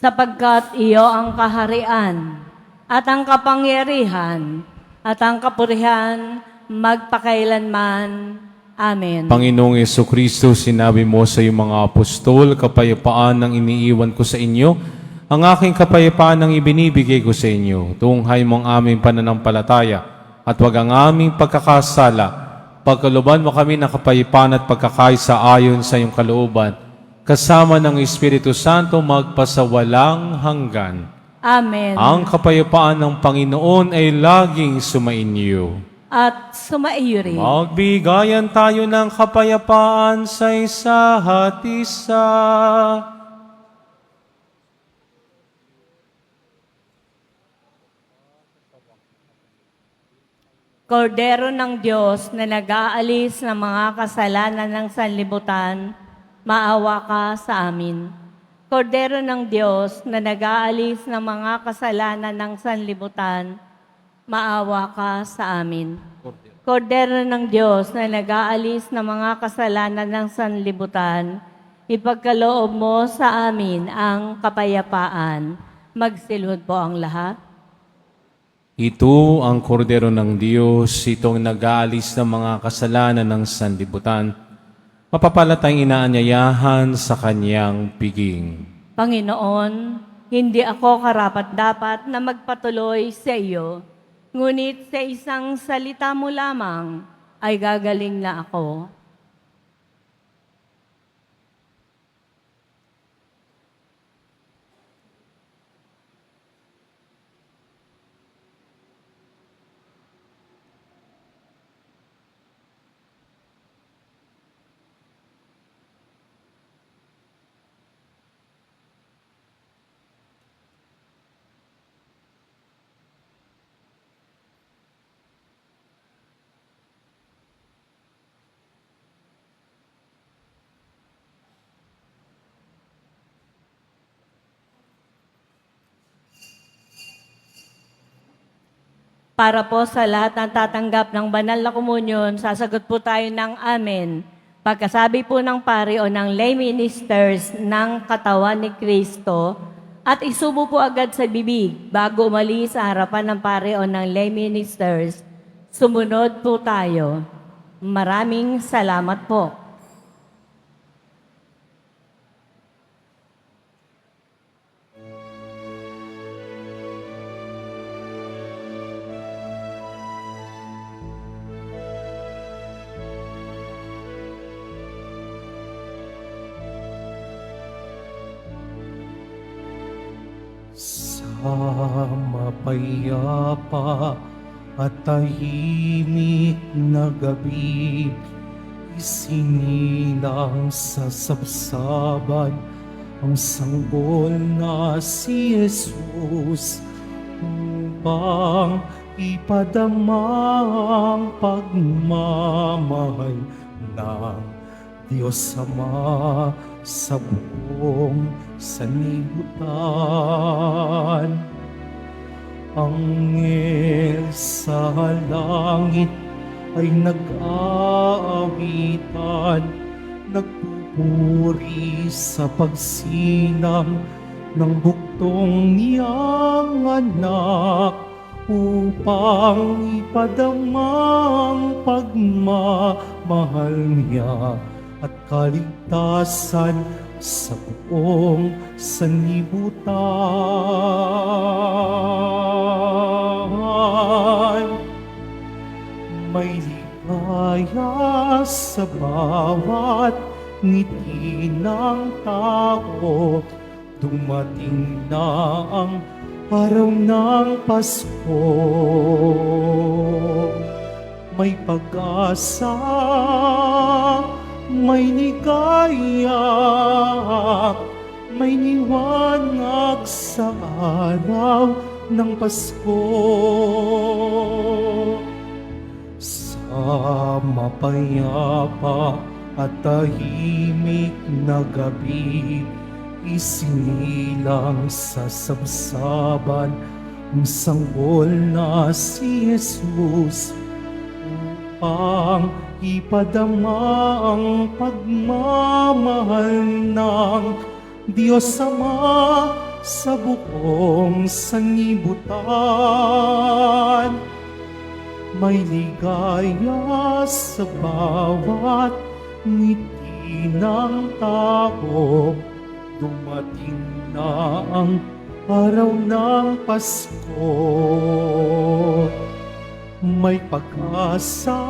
Sapagkat iyo ang kaharian at ang kapangyarihan at ang kapurihan magpakailanman. Amen. Panginoong Jesucristo, sinabi mo sa iyong mga apostol, kapayapaan ang iniiwan ko sa inyo, ang aking kapayapaan ang ibinibigay ko sa inyo. Tunghay mo ang aming pananampalataya at wag ang aming pagkakasala. Pagkaluban mo kami ng kapayapaan at pagkakaisa ayon sa iyong kalooban, kasama ng Espiritu Santo magpasawalang hanggan. Amen. Ang kapayapaan ng Panginoon ay laging sumainyo. At sumaiyo rin. Magbigayan tayo ng kapayapaan sa isa't isa. Kordero ng Diyos na nag-aalis ng mga kasalanan ng sanlibutan, maawa ka sa amin. Kordero ng Diyos na nag-aalis ng mga kasalanan ng sanlibutan, maawa ka sa amin. Kordero ng Diyos na nag-aalis ng mga kasalanan ng sanlibutan, ipagkaloob mo sa amin ang kapayapaan. Magsilhod po ang lahat. Ito ang kordero ng Diyos, itong nag-aalis ng mga kasalanan ng sanlibutan. Mapapalatayang inaanyayahan sa kanyang piging. Panginoon, hindi ako karapat-dapat na magpatuloy sa iyo, ngunit sa isang salita mo lamang ay gagaling na ako. Para po sa lahat ng tatanggap ng banal na komunyon, sasagot po tayo ng amen. Pagkasabi po ng pari o ng lay ministers ng katawan ni Kristo, at isubo po agad sa bibig bago umalis sa harapan ng pari o ng lay ministers. Sumunod po tayo. Maraming salamat po. Sa mapayapa at tahimik na gabi, isinilang sa sabsaban ang sanggol na si Jesus upang ipadama ang pagmamahal ng Diyos Ama sa buong sanlibutan. Anghel sa langit ay nag-aawitan, nagpupuri sa pagsinang ng buktong niyang anak upang ipadama ang pagmamahal niya at kaligtasan sa buong sanlibutan. May ligaya sa bawat ngiti ng tao, dumating na ang araw ng Pasko. May pag-asa, may ligaya, may liwanag sa araw ng Pasko. Sa mapayapa at tahimik na gabi, isinilang sa sabsaban ang sanggol na si Jesus upang ipadama ang pagmamahal ng Diyos Ama sa buong sanlibutan. May ligaya sa bawat ngiti ng tao, dumating na ang araw ng Pasko. May pag-asa,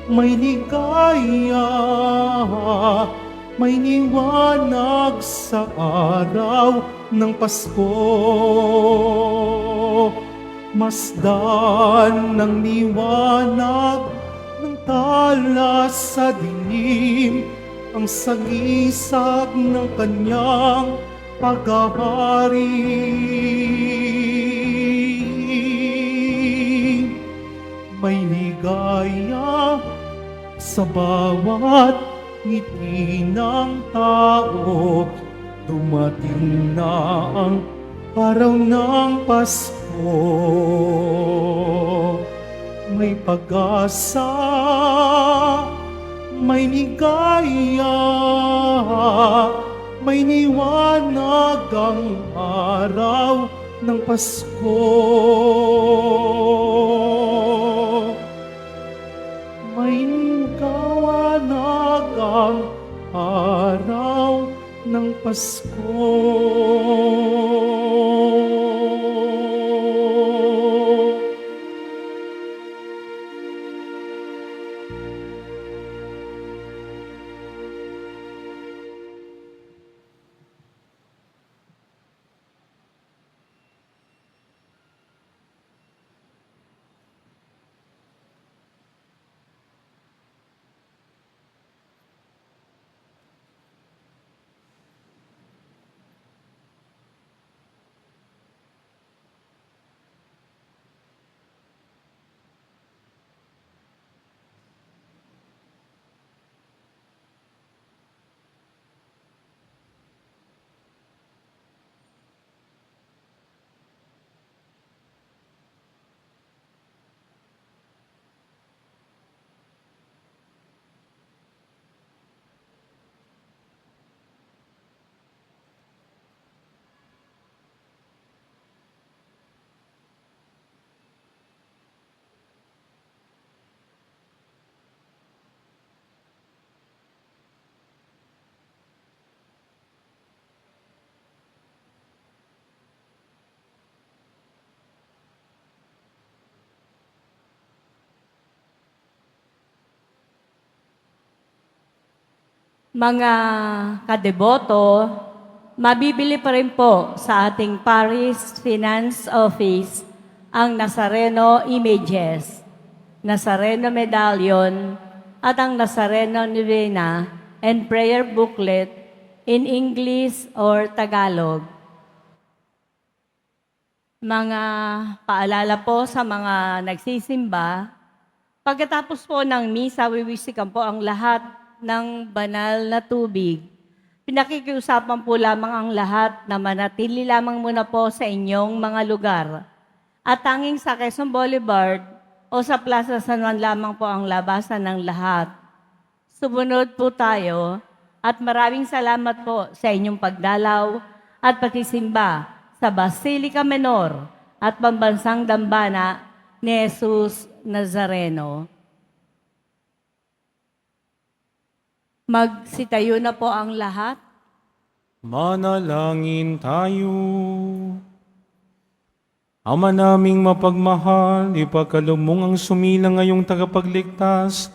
may ligaya, may liwanag sa araw ng Pasko. Masdan ng liwanag ng tala sa dilim, ang sagisag ng kanyang paghahari. May ligaya sa bawat ngiti ng tao, dumating na ang araw ng Pasko. May pag-asa, may ligaya, may liwanag ang araw ng Pasko. May liwanag ang araw ng Pasko. Mga kadeboto, mabibili pa rin po sa ating Paris Finance Office ang Nazareno Images, Nazareno Medallion, at ang Nazareno Novena and Prayer Booklet in English or Tagalog. Mga paalala po sa mga nagsisimba, pagkatapos po ng misa, wiwisikan po ang lahat ng banal na tubig. Pinakikiusapan po lamang ang lahat na manatili lamang muna po sa inyong mga lugar. At tanging sa Quezon Boulevard o sa Plaza San Juan lamang po ang labasan ng lahat. Sumunod po tayo at maraming salamat po sa inyong pagdalaw at pagsisimba sa Basilica Menor at Pambansang Dambana ni Jesus Nazareno. Magsitayo na po ang lahat. Manalangin tayo. Ama naming mapagmahal, ipagkaloob mong ang sumilang ngayong tagapagligtas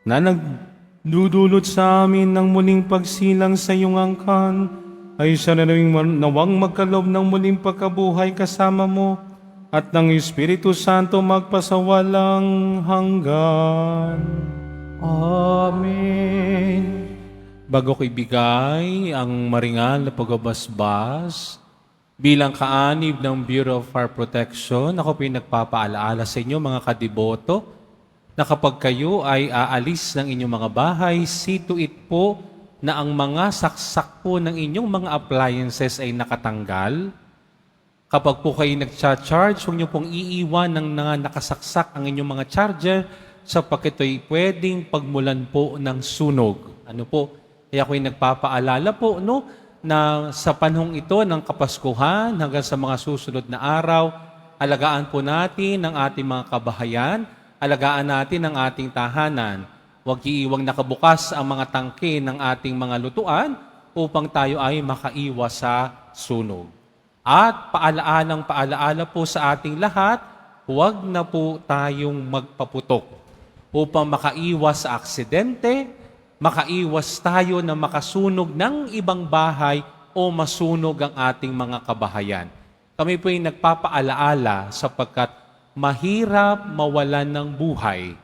na nagdudulot sa amin ng muling pagsilang sa iyong angkan, ay siya na nawang magkaloob ng muling pagkabuhay kasama mo at ng Espiritu Santo magpasawalang hanggan. Amen. Bago ko ibigay ang maringal na pagbabasbas, bilang kaanib ng Bureau of Fire Protection, ako po yung nagpapaalaala sa inyo mga kadeboto na kapag kayo ay aalis ng inyong mga bahay, see to it po na ang mga saksak po ng inyong mga appliances ay nakatanggal. Kapag po kayo nag-charge, huwag niyo pong iiwan ng nakasaksak ang inyong mga charger sapagkat ito'y pwedeng pagmulan po ng sunog. Ano po? Kaya ako yung nagpapaalala po, no? Na sa panahong ito ng Kapaskuhan hanggang sa mga susunod na araw, alagaan po natin ang ating mga kabahayan, alagaan natin ang ating tahanan. Huwag iiwang nakabukas ang mga tangke ng ating mga lutuan upang tayo ay makaiwas sa sunog. At paalaala po sa ating lahat, huwag na po tayong magpaputok upang makaiwas sa aksidente, makaiwas tayo na makasunog ng ibang bahay o masunog ang ating mga kabahayan. Kami po ay nagpapaalaala sapagkat mahirap mawalan ng buhay.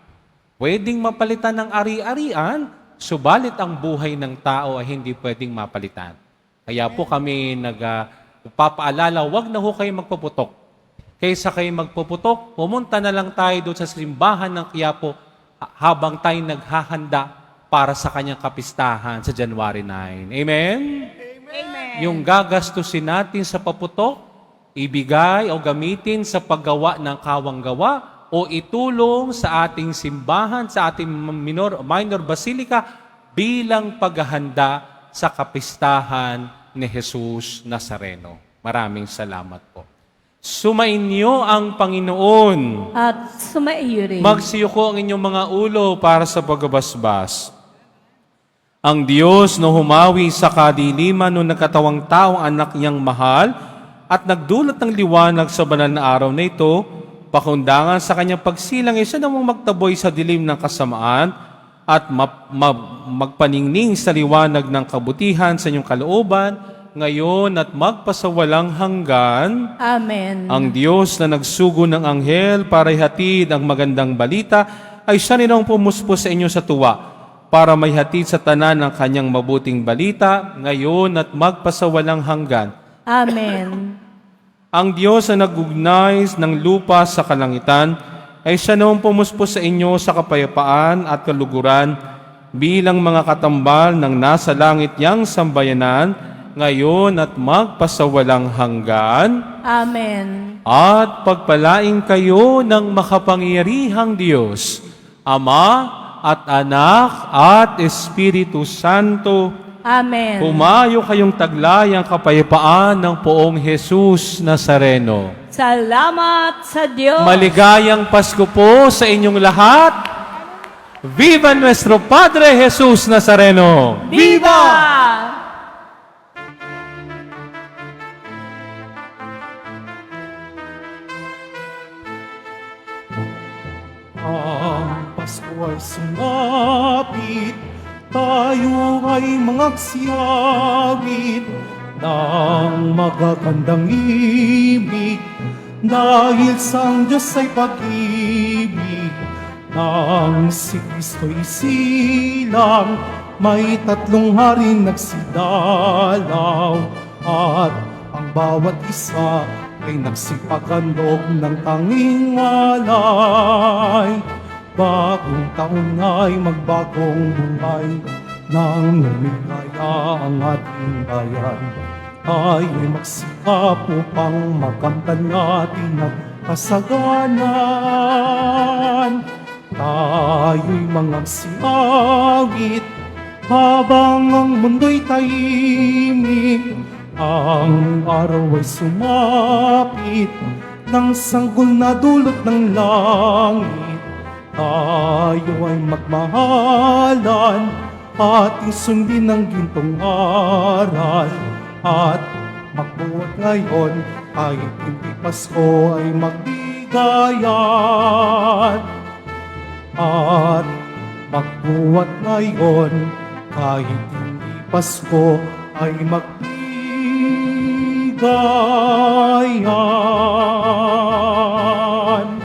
Pwedeng mapalitan ng ari-arian, subalit ang buhay ng tao ay hindi pwedeng mapalitan. Kaya po kami nagpapaalala, wag na ho kayo magpuputok. Kaysa kayo magpuputok, pumunta na lang tayo doon sa simbahan ng Quiapo habang tayo naghahanda para sa kanyang kapistahan sa January 9. Amen? Amen. Yung gagastusin natin sa paputok, ibigay o gamitin sa paggawa ng kawang-gawa o itulong sa ating simbahan, sa ating minor basilica bilang paghahanda sa kapistahan ni Jesus Nazareno. Maraming salamat po. Sumainyo ang Panginoon. At sumaiyo rin. Magsiyuko ang inyong mga ulo para sa pagbabasbas. Ang Diyos na humawi sa kadiliman nung nagkatawang tao ang anak niyang mahal at nagdulot ng liwanag sa banal na araw na ito, pakundangan sa kanyang pagsilang siya namang magtaboy sa dilim ng kasamaan at magpaningning sa liwanag ng kabutihan sa inyong kalooban, ngayon at magpasawalang hanggan. Amen. Ang Diyos na nagsugo ng anghel para ihatid ang magandang balita ay siya nilang pumuspos sa inyo sa tuwa para may hatid sa tanan ng kanyang mabuting balita ngayon at magpasawalang hanggan. Amen. Ang Diyos na nagugnay ng lupa sa kalangitan ay siya namang pumuspos sa inyo sa kapayapaan at kaluguran bilang mga katambal ng nasa langit niyang sambayanan ngayon at magpasawalang hanggan. Amen. At pagpalaing kayo ng makapangyarihang Diyos, Ama at Anak at Espiritu Santo. Amen. Humayo kayong taglayang kapayapaan ng poong Jesus Nazareno. Salamat sa Diyos. Maligayang Pasko po sa inyong lahat. Viva nuestro Padre Jesus Nazareno! Viva! Ang Pasko ay sumapit, tayo ay mangagsiyawit ng magagandang ibig, dahil sa ang Diyos ay pag-ibig, nang si Kristo'y silang, may 3 hari nagsidalaw, at ang bawat isa ay nagsipaghandog ng tanging alay. Bagong taon ay magbagong buhay, nang lumikaya ang ating bayan. Tayo'y magsikap upang makamtan natin ang kasaganan. Tayo'y mangagsiyawit habang ang mundo'y tahimik. Ang araw ay sumapit ng sanggol na dulot ng langit. Tayo ay magmahalan, ating sundin ang gintong aral, at magbuhat ngayon kahit hindi Pasko ay magbigayan. At magbuhat ngayon kahit hindi Pasko ay magbigayan.